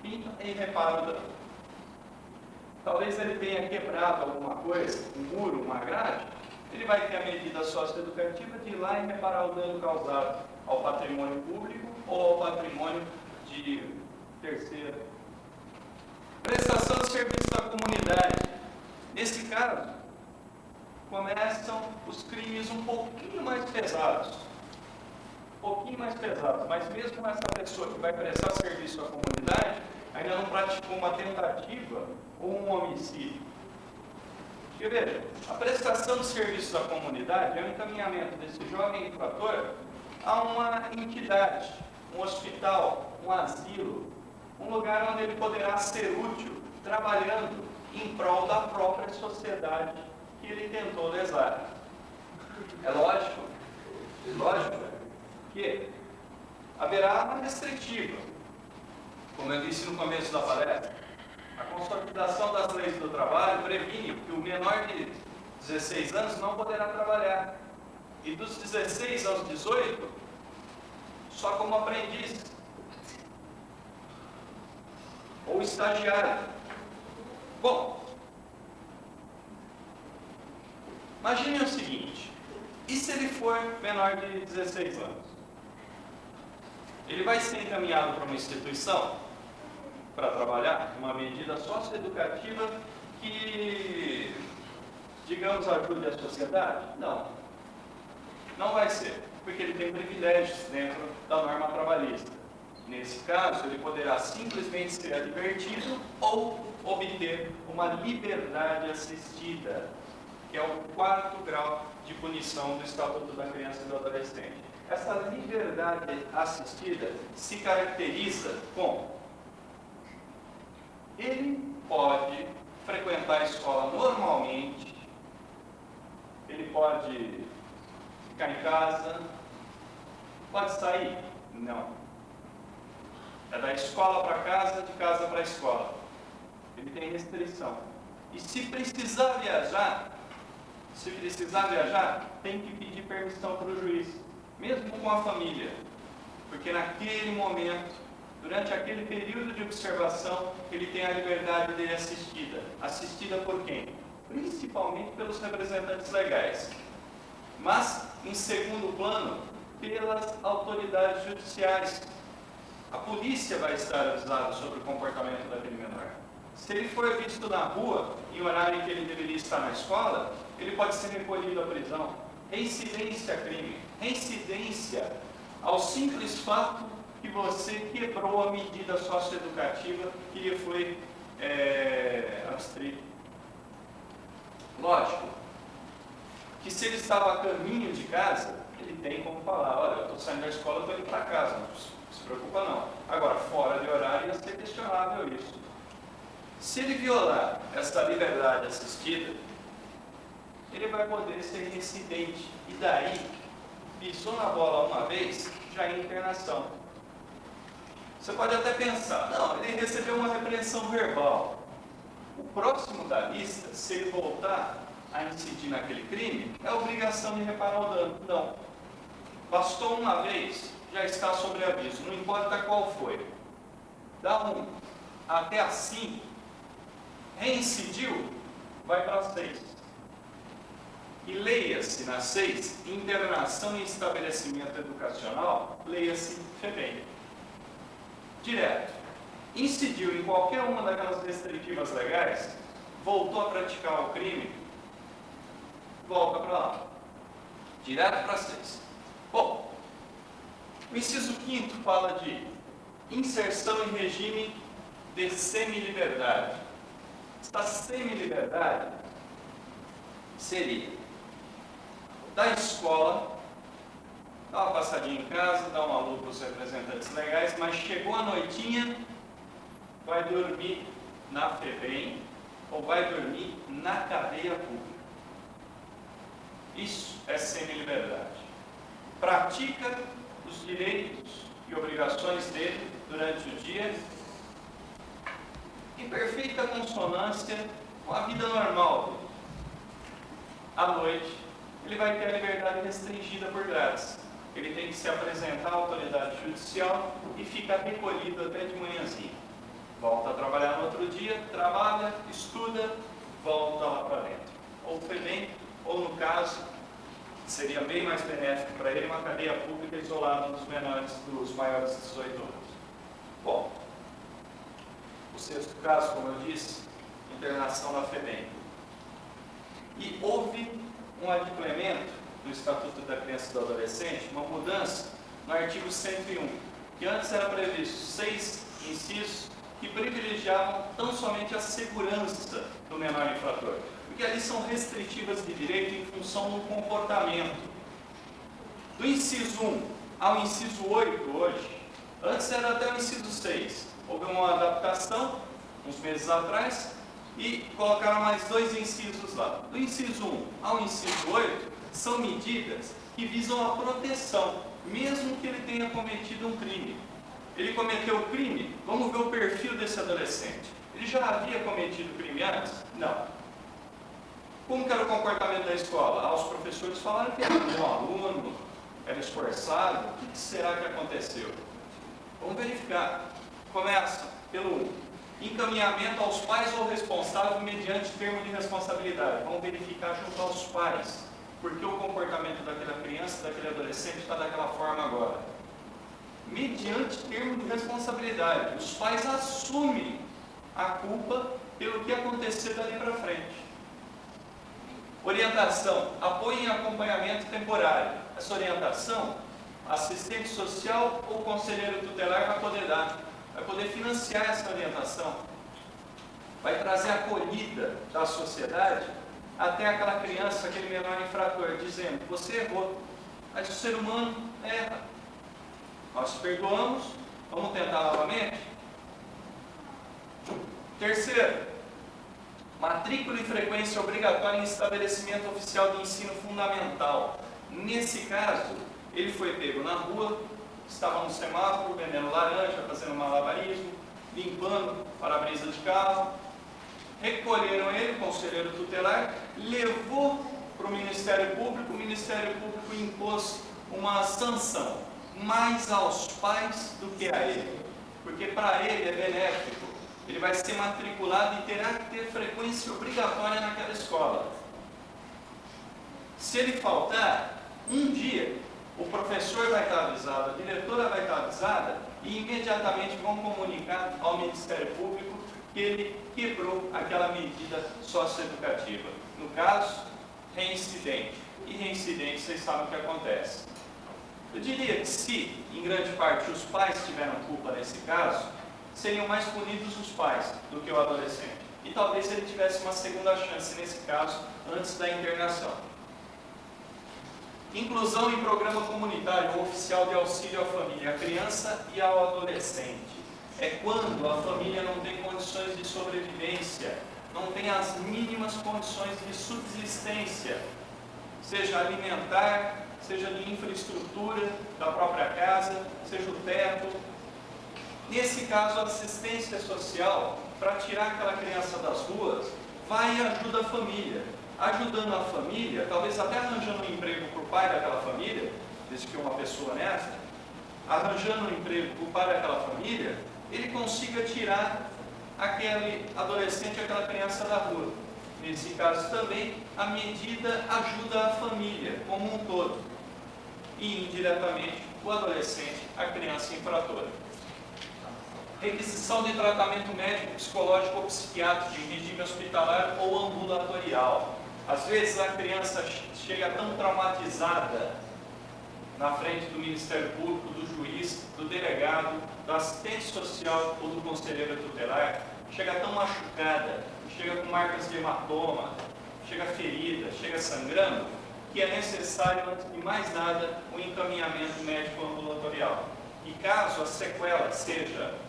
Pinta e repara o dano. Talvez ele tenha quebrado alguma coisa, um muro, uma grade, ele vai ter a medida socioeducativa de ir lá e reparar o dano causado ao patrimônio público ou ao patrimônio de terceiro. Prestação de serviço à comunidade. Nesse caso, começam os crimes um pouquinho mais pesados. Mas mesmo essa pessoa que vai prestar serviço à comunidade ainda não praticou uma tentativa ou um homicídio. Porque veja, a prestação de serviços à comunidade é o encaminhamento desse jovem infrator a uma entidade, um hospital, um asilo, um lugar onde ele poderá ser útil, trabalhando em prol da própria sociedade que ele tentou lesar. É lógico que haverá uma restritiva. Como eu disse no começo da palestra, a consolidação das leis do trabalho previne que o menor de 16 anos não poderá trabalhar. E dos 16 aos 18, só como aprendiz. Ou estagiário. Bom, imagine o seguinte, e se ele for menor de 16 anos? ele vai ser encaminhado para uma instituição para trabalhar uma medida socioeducativa que, digamos, ajude a sociedade? Não. Não vai ser, porque ele tem privilégios dentro da norma trabalhista. Nesse caso, ele poderá simplesmente ser advertido ou obter uma liberdade assistida, que é o 4º grau de punição do Estatuto da Criança e do Adolescente. Essa liberdade assistida se caracteriza com: ele pode frequentar a escola normalmente, ele pode ficar em casa, pode sair? Não. É da escola para casa, de casa para a escola. Ele tem restrição. E se precisar viajar, tem que pedir permissão para o juiz, mesmo com a família. Porque naquele momento, durante aquele período de observação, ele tem a liberdade dele assistida. Assistida por quem? Principalmente pelos representantes legais. Mas, em segundo plano, pelas autoridades judiciais. A polícia vai estar avisada sobre o comportamento daquele menor. Se ele for visto na rua, em horário em que ele deveria estar na escola, ele pode ser recolhido à prisão. Reincidência a crime. Reincidência ao simples fato que você quebrou a medida socioeducativa que lhe foi abstrita. Lógico que se ele estava a caminho de casa, ele tem como falar: olha, eu estou saindo da escola, estou indo para casa, não se preocupa não. Agora, fora de horário ia ser questionável isso. Se ele violar essa liberdade assistida, ele vai poder ser reincidente. E daí, pisou na bola uma vez, já é internação. Você pode até pensar: não, ele recebeu uma repreensão verbal. O próximo da lista, se ele voltar a incidir naquele crime, é a obrigação de reparar o dano. Não. Bastou uma vez, já está sobre aviso, não importa qual foi. Da 1 até a 5, reincidiu, vai para a 6. E leia-se na 6, internação em estabelecimento educacional, leia-se FEBEM. Direto. Incidiu em qualquer uma daquelas restritivas legais, voltou a praticar o crime, volta para lá. Direto para 6. Bom, o inciso 5º fala de inserção em regime de semiliberdade. Esta semiliberdade seria da escola, dá uma passadinha em casa, dá uma luz para os representantes legais, mas chegou a noitinha, vai dormir na FEBEM ou vai dormir na cadeia pública. Isso é semiliberdade. Pratica os direitos e obrigações dele durante o dia em perfeita consonância com a vida normal dele. À noite, ele vai ter a liberdade restringida por grades. Ele tem que se apresentar à autoridade judicial e fica recolhido até de manhãzinha. Volta a trabalhar no outro dia, trabalha, estuda, volta lá para dentro. Ou FEBEM, ou no caso, seria bem mais benéfico para ele uma cadeia pública isolada dos maiores de 18 anos. Bom, o 6º caso, como eu disse, internação na FEBEM. E houve um adimplemento do Estatuto da Criança e do Adolescente, uma mudança no artigo 101, que antes era previsto 6 incisos que privilegiavam tão somente a segurança do menor infrator, porque ali são restritivas de direito em função do comportamento. Do inciso 1 ao inciso 8 hoje, antes era até o inciso 6, houve uma adaptação, uns meses atrás, e colocaram mais 2 incisos lá. Do inciso 1 ao inciso 8, são medidas que visam a proteção, mesmo que ele tenha cometido um crime. Ele cometeu o crime, vamos ver o perfil desse adolescente. Ele já havia cometido crime antes? Não. Como que era o comportamento da escola? Os professores falaram que era um bom aluno, era esforçado. O que será que aconteceu? Vamos verificar. Começa pelo 1. Encaminhamento aos pais ou responsável mediante termo de responsabilidade. Vamos verificar junto aos pais. Porque o comportamento daquela criança, daquele adolescente está daquela forma agora. mediante termo de responsabilidade. Os pais assumem a culpa pelo que acontecer dali para frente. Orientação, apoio e acompanhamento temporário. Essa orientação, assistente social ou conselheiro tutelar vai poder dar, vai poder financiar essa orientação, vai trazer a acolhida da sociedade até aquela criança, aquele menor infrator, dizendo: você errou, mas o ser humano erra. Nós perdoamos, vamos tentar novamente. Terceiro, matrícula e frequência obrigatória em estabelecimento oficial de ensino fundamental. Nesse caso, ele foi pego na rua, estava no semáforo, vendendo laranja, fazendo malabarismo, limpando para-brisa de carro. Recolheram ele, o conselheiro tutelar, levou para o Ministério Público. O Ministério Público impôs uma sanção mais aos pais do que a ele, porque para ele é benéfico. Ele vai ser matriculado e terá que ter frequência obrigatória naquela escola. Se ele faltar, um dia o professor vai estar avisado, a diretora vai estar avisada e imediatamente vão comunicar ao Ministério Público que ele quebrou aquela medida socioeducativa. No caso, reincidente. E reincidente, vocês sabem o que acontece. Eu diria que se, em grande parte, os pais tiveram culpa nesse caso, seriam mais punidos os pais do que o adolescente. E talvez ele tivesse uma segunda chance nesse caso, antes da internação. Inclusão em programa comunitário ou oficial de auxílio à família, à criança e ao adolescente. É quando a família não tem condições de sobrevivência, não tem as mínimas condições de subsistência, seja alimentar, seja de infraestrutura da própria casa, seja o teto. Nesse caso, a assistência social, para tirar aquela criança das ruas, vai e ajuda a família. Ajudando a família, talvez até arranjando um emprego para o pai daquela família, desde que uma pessoa honesta, arranjando um emprego para o pai daquela família, ele consiga tirar aquele adolescente, aquela criança da rua. Nesse caso também, a medida ajuda a família como um todo. E indiretamente, o adolescente, a criança infratora. Requisição de tratamento médico, psicológico ou psiquiátrico em regime hospitalar ou ambulatorial. Às vezes a criança chega tão traumatizada na frente do Ministério Público, do juiz, do delegado, do assistente social ou do conselheiro tutelar, chega tão machucada, chega com marcas de hematoma, chega ferida, chega sangrando, que é necessário, antes de mais nada, o encaminhamento médico ambulatorial. E caso a sequela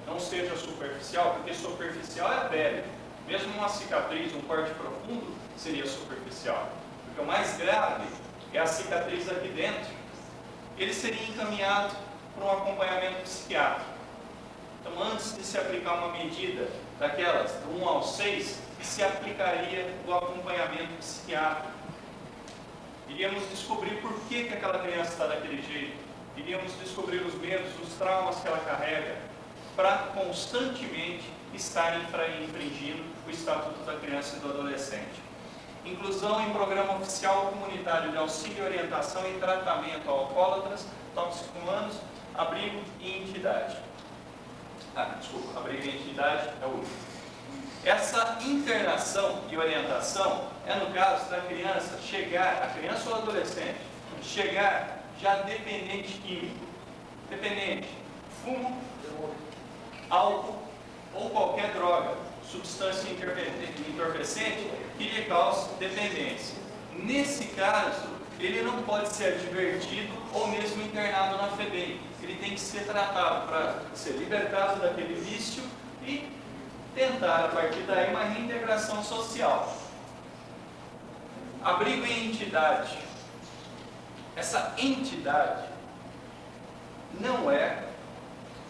não seja superficial, porque superficial é a pele, mesmo uma cicatriz, um corte profundo, seria superficial. Porque o mais grave é a cicatriz aqui dentro. Ele seria encaminhado para um acompanhamento psiquiátrico. Então, antes de se aplicar uma medida daquelas, do 1 ao 6, se aplicaria o acompanhamento psiquiátrico. Iríamos descobrir por que aquela criança está daquele jeito. Iríamos descobrir os medos, os traumas que ela carrega, para constantemente estar infringindo o Estatuto da Criança e do Adolescente. Inclusão em programa oficial comunitário de auxílio, orientação e tratamento a alcoólatras, toxicomanos, abrigo e entidade. Abrigo e entidade é o último. Essa internação e orientação é no caso da criança chegar, a criança ou adolescente, chegar já dependente químico, dependente, fumo, álcool ou qualquer droga, substância entorpecente que lhe cause dependência. Nesse caso, ele não pode ser advertido ou mesmo internado na FEBEM. Ele tem que ser tratado para ser libertado daquele vício e tentar, a partir daí, uma reintegração social. Abrigo em entidade. Essa entidade não é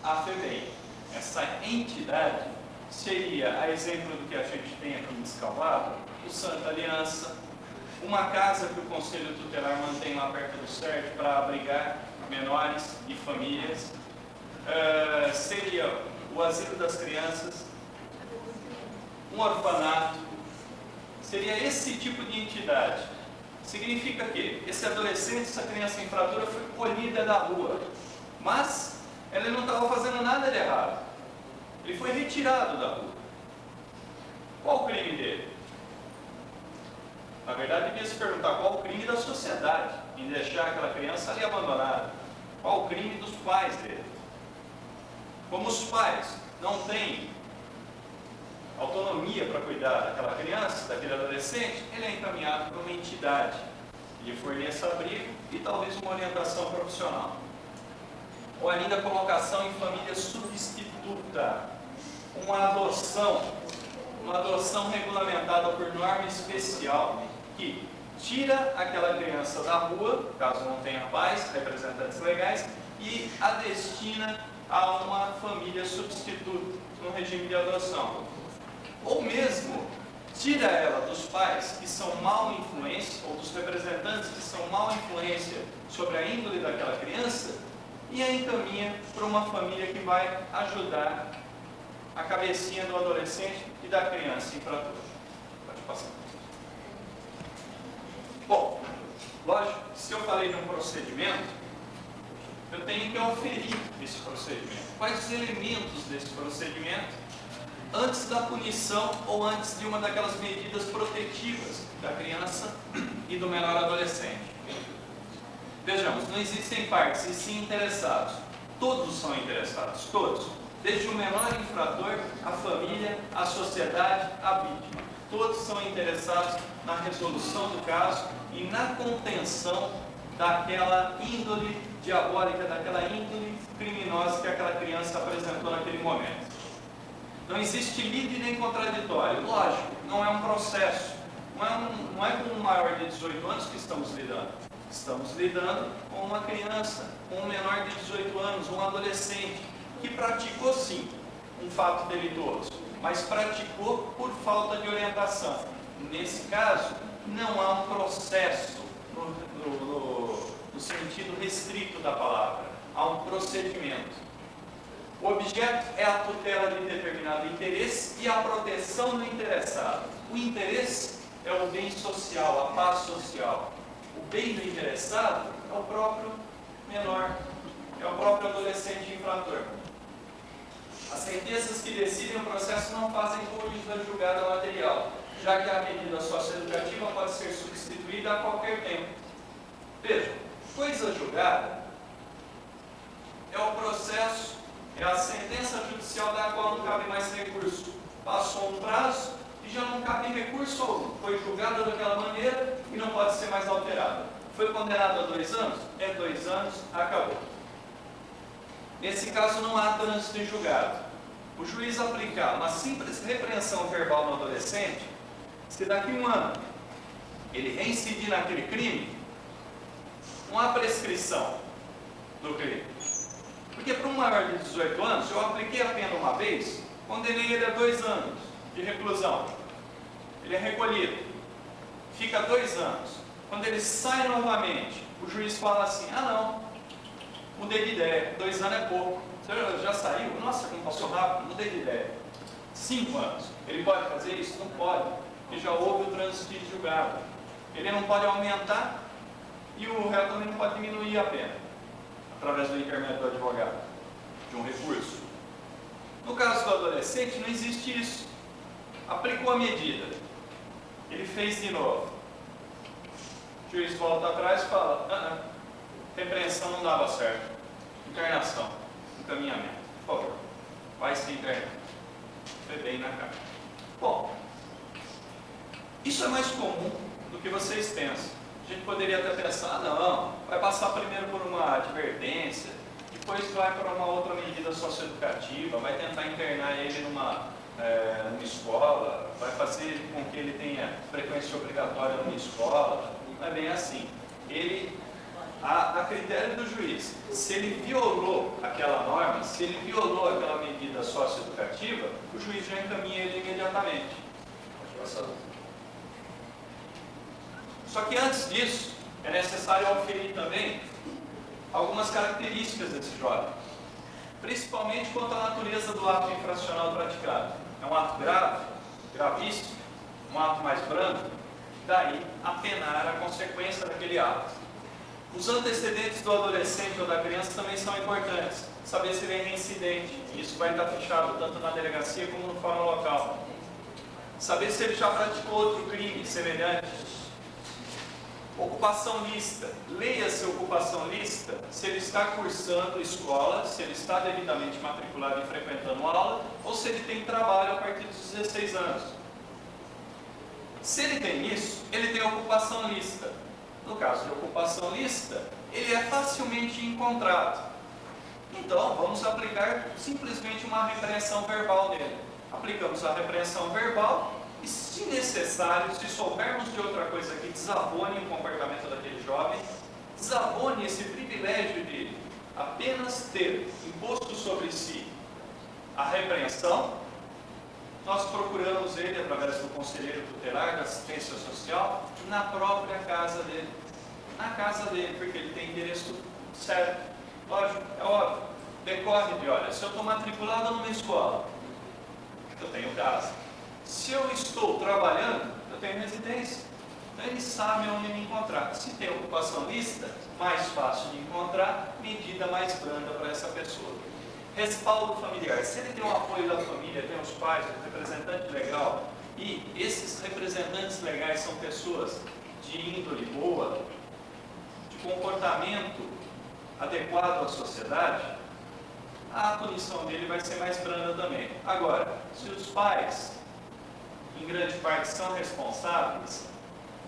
a FEBEM. Essa entidade seria, a exemplo do que a gente tem aqui em Descalvado, o Santa Aliança, uma casa que o Conselho Tutelar mantém lá perto do CERT para abrigar menores e famílias, seria o Asilo das Crianças, um orfanato, seria esse tipo de entidade. Significa que esse adolescente, essa criança infratora foi colhida da rua, mas Ele não estava fazendo nada de errado. Ele foi retirado da rua. Qual o crime dele? Na verdade, devia se perguntar qual o crime da sociedade em deixar aquela criança ali abandonada. Qual o crime dos pais dele? Como os pais não têm autonomia para cuidar daquela criança, daquele adolescente, ele é encaminhado para uma entidade que lhe forneça abrigo e talvez uma orientação profissional. Ou ainda colocação em família substituta, uma adoção regulamentada por norma especial que tira aquela criança da rua, caso não tenha pais, representantes legais, e a destina a uma família substituta, no regime de adoção. Ou mesmo tira ela dos pais que são mal influência, ou dos representantes que são mal influência sobre a índole daquela criança, e a encaminha para uma família que vai ajudar a cabecinha do adolescente e da criança infrator. Pode passar. Bom, lógico, se eu falei de um procedimento, eu tenho que oferir esse procedimento. Quais os elementos desse procedimento antes da punição ou antes de uma daquelas medidas protetivas da criança e do menor adolescente? Vejamos, não existem partes e sim interessados. Todos são interessados, todos. Desde o menor infrator, a família, a sociedade, a vítima. Todos são interessados na resolução do caso e na contenção daquela índole diabólica, daquela índole criminosa que aquela criança apresentou naquele momento. Não existe lide nem contraditório. Lógico, não é um processo. Não é com um maior de 18 anos que estamos lidando. Estamos lidando com uma criança, com um menor de 18 anos, um adolescente, que praticou sim um fato delituoso, mas praticou por falta de orientação. Nesse caso, não há um processo no sentido restrito da palavra, há um procedimento. O objeto é a tutela de determinado interesse e a proteção do interessado. O interesse é o bem social, a paz social. O bem do interessado é o próprio menor, é o próprio adolescente infrator. As sentenças que decidem o processo não fazem jus da julgada material, já que a medida socioeducativa pode ser substituída a qualquer tempo. Veja, coisa julgada é o processo, é a sentença judicial da qual não cabe mais recurso. Passou um prazo e já não cabe recurso algum. Foi julgada daquela maneira e não pode ser mais alterada. Foi condenado a 2 anos? É 2 anos, acabou. Nesse caso não há trânsito em julgado. O juiz aplicar uma simples repreensão verbal no adolescente, se daqui a 1 ano ele reincidir naquele crime, não há prescrição do crime. Porque para um maior de 18 anos, eu apliquei a pena uma vez, condenei ele a 2 anos de reclusão. Ele é recolhido, fica 2 anos. Quando ele sai novamente, o juiz fala assim: ah não, mudei de ideia, 2 anos é pouco. Você já saiu? Nossa, como passou rápido, mudei de ideia. 5 anos. Ele pode fazer isso? Não pode, porque já houve o trânsito de julgado. Ele não pode aumentar e o réu também não pode diminuir a pena, através do intermédio do advogado, de um recurso. No caso do adolescente, não existe isso. Aplicou a medida, ele fez de novo. O juiz volta atrás e fala: repreensão não dava certo. Internação, encaminhamento. Por favor, vai se internar. Foi bem na cara. Bom, isso é mais comum do que vocês pensam. A gente poderia até pensar: não, vai passar primeiro por uma advertência, depois vai para uma outra medida socioeducativa, vai tentar internar ele numa escola, vai fazer com que ele tenha frequência obrigatória numa escola. Não é bem assim. Ele, a critério do juiz, se ele violou aquela norma, se ele violou aquela medida socioeducativa, o juiz já encaminha ele imediatamente. Só que antes disso, é necessário oferir também algumas características desse jovem, principalmente quanto à natureza do ato infracional praticado. É um ato grave, gravíssimo, um ato mais brando, daí apenar a consequência daquele ato. Os antecedentes do adolescente ou da criança também são importantes. saber se ele é reincidente. Isso vai estar fechado tanto na delegacia como no fórum local. Saber se ele já praticou outro crime semelhante. Ocupação lícita. Leia-se ocupação lícita se ele está cursando escola, se ele está devidamente matriculado e frequentando aula, ou se ele tem trabalho a partir dos 16 anos. Se ele tem isso, ele tem ocupação lícita. No caso de ocupação lícita, ele é facilmente encontrado. Então, vamos aplicar simplesmente uma repreensão verbal nele. Aplicamos a repreensão verbal e, se necessário, se soubermos de outra coisa que desabone o comportamento daquele jovem, desabone esse privilégio de apenas ter imposto sobre si a repreensão, nós procuramos ele, através do conselheiro tutelar, da assistência social, na própria casa dele. Na casa dele, porque ele tem endereço certo. Lógico, é óbvio. Decorre de, olha, se eu estou matriculado numa escola, eu tenho casa. Se eu estou trabalhando, eu tenho residência. Então ele sabe onde me encontrar. Se tem ocupação lícita, mais fácil de encontrar, medida mais branda para essa pessoa. Respaldo familiar. Se ele tem o apoio da família, tem os pais, o representante legal, e esses representantes legais são pessoas de índole boa, de comportamento adequado à sociedade, a punição dele vai ser mais branda também. Agora, se os pais, em grande parte, são responsáveis,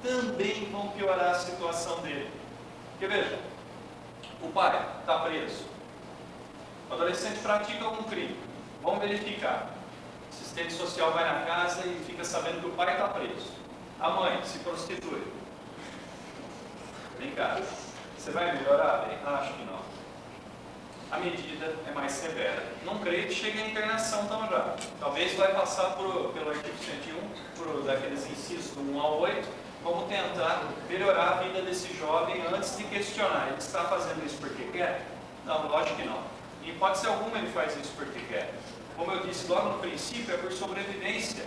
também vão piorar a situação dele. Porque veja, o pai está preso, o adolescente pratica algum crime, vamos verificar. O assistente social vai na casa e fica sabendo que o pai está preso. A mãe se prostitui. Vem cá, você vai melhorar? Bem, acho que não. A medida é mais severa. Não creio que chegue à internação tão já. Talvez vai passar pelo artigo 101, daqueles incisos do 1 ao 8, vamos tentar melhorar a vida desse jovem antes de questionar. Ele está fazendo isso porque quer? Não, lógico que não. Em hipótese alguma ele faz isso porque quer. Como eu disse logo no princípio, é por sobrevivência.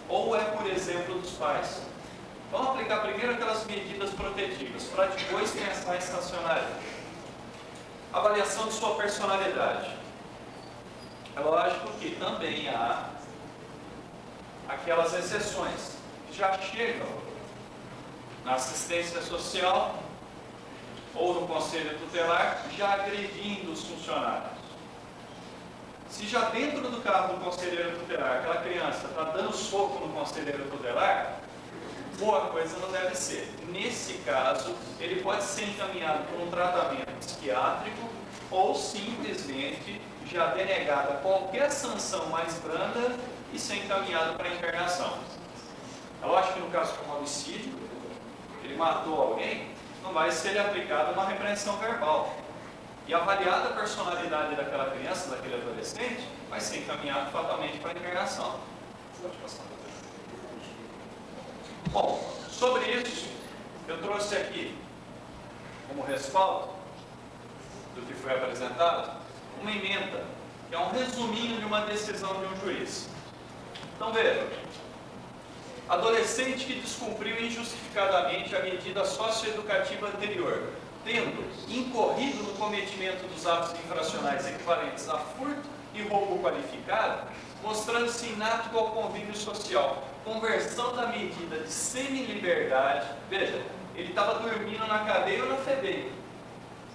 Ou é por exemplo dos pais. Vamos aplicar primeiro aquelas medidas protetivas, para depois pensar em estacionário. Avaliação de sua personalidade. É lógico que também há aquelas exceções que já chegam na assistência social ou no conselho tutelar, já agredindo os funcionários. Se já dentro do carro do conselheiro tutelar, aquela criança está dando soco no conselheiro tutelar, boa coisa não deve ser. Nesse caso, ele pode ser encaminhado por um tratamento psiquiátrico ou simplesmente já denegada qualquer sanção mais branda e ser encaminhado para a internação. Eu acho que no caso de um homicídio, ele matou alguém, não vai ser aplicada uma repreensão verbal. E avaliada a personalidade daquela criança, daquele adolescente, vai ser encaminhado fatalmente para a internação. Pode passar. Bom, sobre isso, eu trouxe aqui, como respaldo do que foi apresentado, uma emenda, que é um resuminho de uma decisão de um juiz. Então veja, adolescente que descumpriu injustificadamente a medida socioeducativa anterior, tendo incorrido no cometimento dos atos infracionais equivalentes a furto e roubo qualificado, mostrando-se inato ao convívio social, conversão da medida de semi-liberdade. Veja, ele estava dormindo na cadeia ou na FEBEM,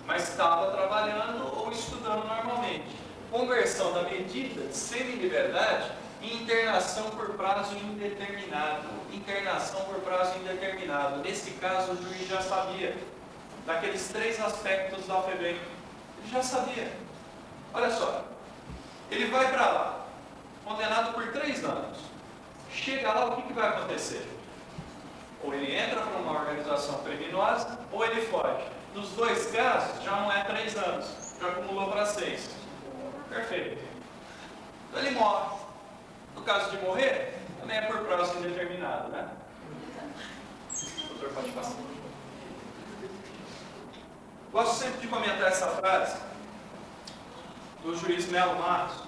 mas estava trabalhando ou estudando normalmente. Conversão da medida de semi-liberdade em internação por prazo indeterminado. Internação por prazo indeterminado. Nesse caso, o juiz já sabia daqueles 3 aspectos da FEBEM. Ele já sabia. Olha só, ele vai para lá, condenado por 3 anos. Chega lá, o que vai acontecer? Ou ele entra para uma organização criminosa, ou ele foge. Nos 2 casos, já não é 3 anos, já acumulou para 6. Perfeito. Então ele morre. No caso de morrer, também é por prazo indeterminado, né? O doutor pode passar. Gosto sempre de comentar essa frase do juiz Melo Matos,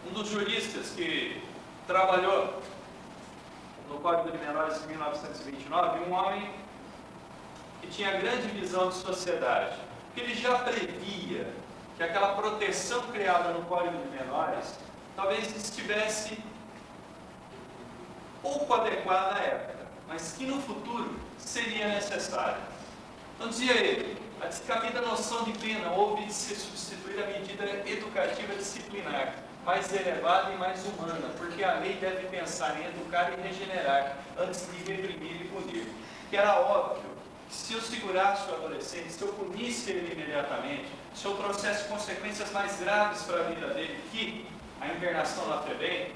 um dos juristas que trabalhou no Código de Menores de 1929, um homem que tinha grande visão de sociedade, que ele já previa que aquela proteção criada no Código de Menores talvez estivesse pouco adequada à época, mas que no futuro seria necessária. Então dizia ele, a descabida noção de pena houve de ser substituída à medida educativa disciplinar, mais elevada e mais humana, porque a lei deve pensar em educar e regenerar, antes de reprimir e punir. Que era óbvio que se eu segurasse o adolescente, se eu punisse ele imediatamente, se eu trouxesse consequências mais graves para a vida dele, que a internação na FEBEM,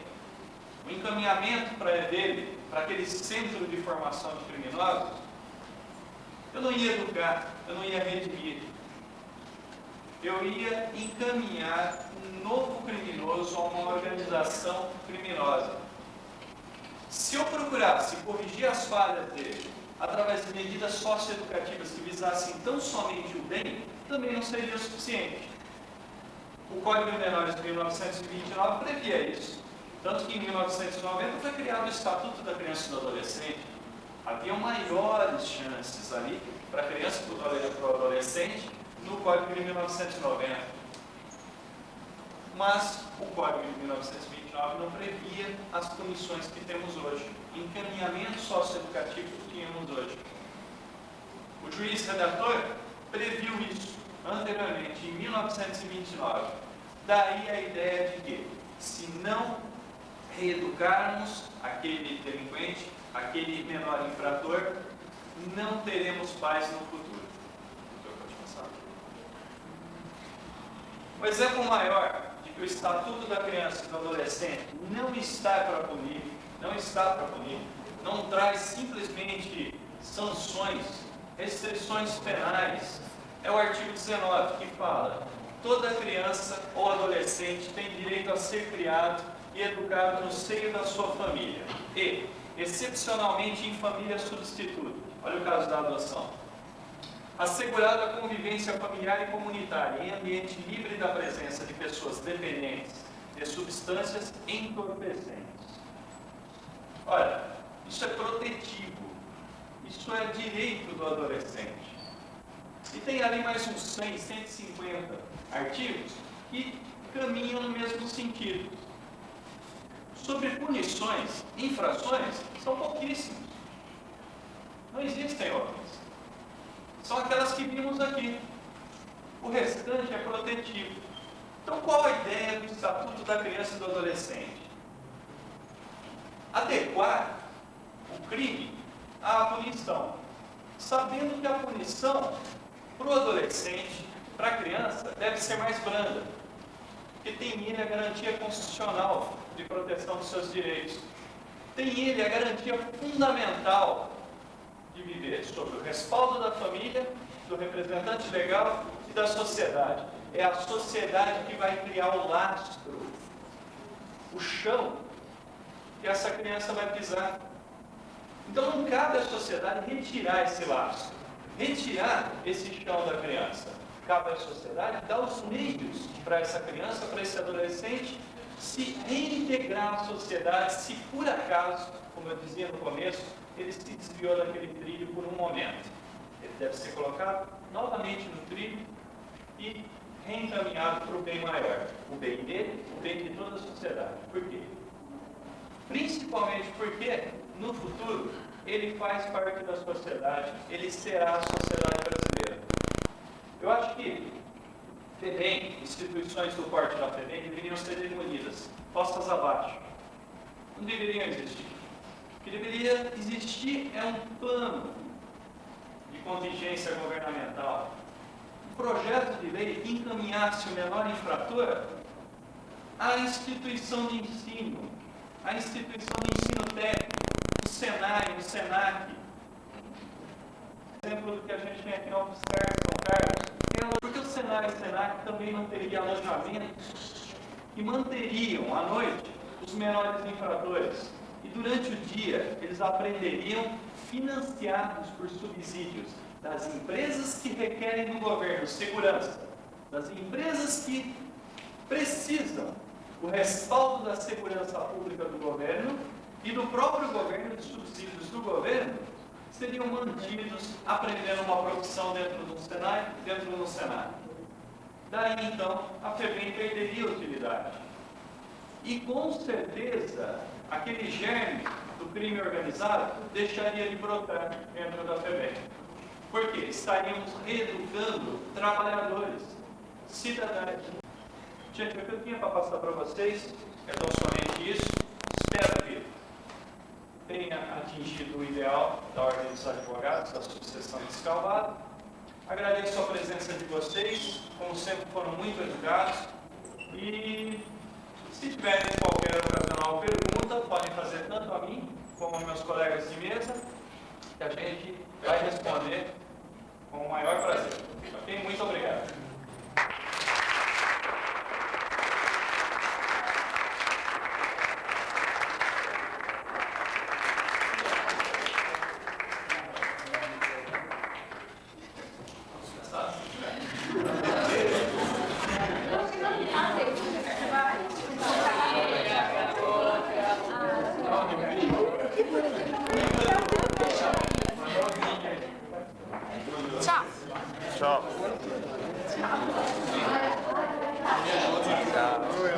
o encaminhamento dele para aquele centro de formação de criminosos, eu não ia educar, eu não ia redimir. Eu ia encaminhar um novo criminoso a uma organização criminosa. Se eu procurasse corrigir as falhas dele através de medidas socioeducativas que visassem tão somente o bem, também não seria o suficiente. O Código de Menores de 1929 previa isso. Tanto que em 1990 foi criado o Estatuto da Criança e do Adolescente. Havia maiores chances ali para a criança e para o adolescente no Código de 1990. Mas o Código de 1929 não previa as punições que temos hoje, encaminhamento socioeducativo que tínhamos hoje. O juiz redator previu isso anteriormente, em 1929. Daí a ideia de que, se não reeducarmos aquele delinquente, aquele menor infrator, não teremos paz no futuro. O exemplo maior de que o Estatuto da Criança e do Adolescente não está para punir, não traz simplesmente sanções, restrições penais, é o artigo 19, que fala: toda criança ou adolescente tem direito a ser criado e educado no seio da sua família e, excepcionalmente, em família substituta. Olha o caso da adoção. Assegurada a convivência familiar e comunitária em ambiente livre da presença de pessoas dependentes de substâncias entorpecentes. Olha, isso é protetivo, isso é direito do adolescente. E tem ali mais uns 100, 150 artigos que caminham no mesmo sentido. Sobre punições, infrações, são pouquíssimos. Não existem outras. São aquelas que vimos aqui. O restante é protetivo. Então, qual a ideia do Estatuto da Criança e do Adolescente? Adequar o crime à punição, sabendo que a punição para o adolescente, para a criança, deve ser mais branda, porque tem ele a garantia constitucional de proteção dos seus direitos. Tem ele a garantia fundamental de viver sob o respaldo da família, do representante legal e da sociedade. É a sociedade que vai criar o lastro, o chão que essa criança vai pisar. Então não cabe à sociedade retirar esse lastro, retirar esse chão da criança. Cabe à sociedade dar os meios para essa criança, para esse adolescente, se reintegrar à sociedade, se por acaso, como eu dizia no começo, ele se desviou daquele trilho por um momento. Ele deve ser colocado novamente no trilho e reencaminhado para o bem maior. O bem dele, o bem de toda a sociedade. Por quê? Principalmente porque, no futuro, ele faz parte da sociedade, ele será a sociedade brasileira. Eu acho que FEBEM, instituições do porte da FEBEM, deveriam ser demolidas, postas abaixo. Não deveriam existir. O que deveria existir é um plano de contingência governamental, um projeto de lei que encaminhasse o menor infrator à instituição de ensino, à instituição de ensino técnico, o SENAI, o SENAC. Exemplo do que a gente tem aqui no UFSCar, São Carlos, porque o SENAI e o SENAC também não teriam alojamentos e manteriam à noite os menores infratores. E durante o dia, eles aprenderiam financiados por subsídios das empresas que requerem do governo segurança, das empresas que precisam o respaldo da segurança pública do governo e do próprio governo, de subsídios do governo, seriam mantidos aprendendo uma profissão dentro do SENAI, dentro do SENAC. daí então a FEBEM perderia utilidade. E com certeza aquele germe do crime organizado deixaria de brotar dentro da FEBEM. Porque estaríamos reeducando trabalhadores, cidadãos. Gente, o que eu tinha para passar para vocês é tão somente isso. Espero que tenha atingido o ideal da Ordem dos Advogados, da subseção de Escalvado. Agradeço a presença de vocês, como sempre foram muito educados. E se tiverem qualquer ocasional pergunta, podem fazer tanto a mim como aos meus colegas de mesa, que a gente vai responder com o maior prazer. Ok? Muito obrigado.
Tchau.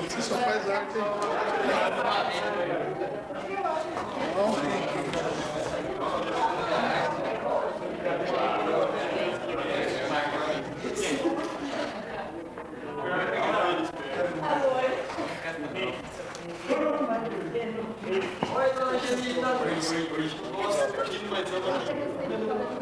Você só faz arte.
Oi, dona Angelita. Nossa, aqui não vai ter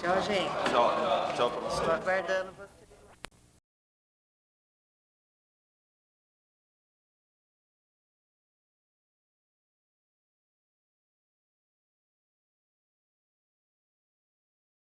Tchau, gente.
Tchau. Tchau.
Estou aguardando você.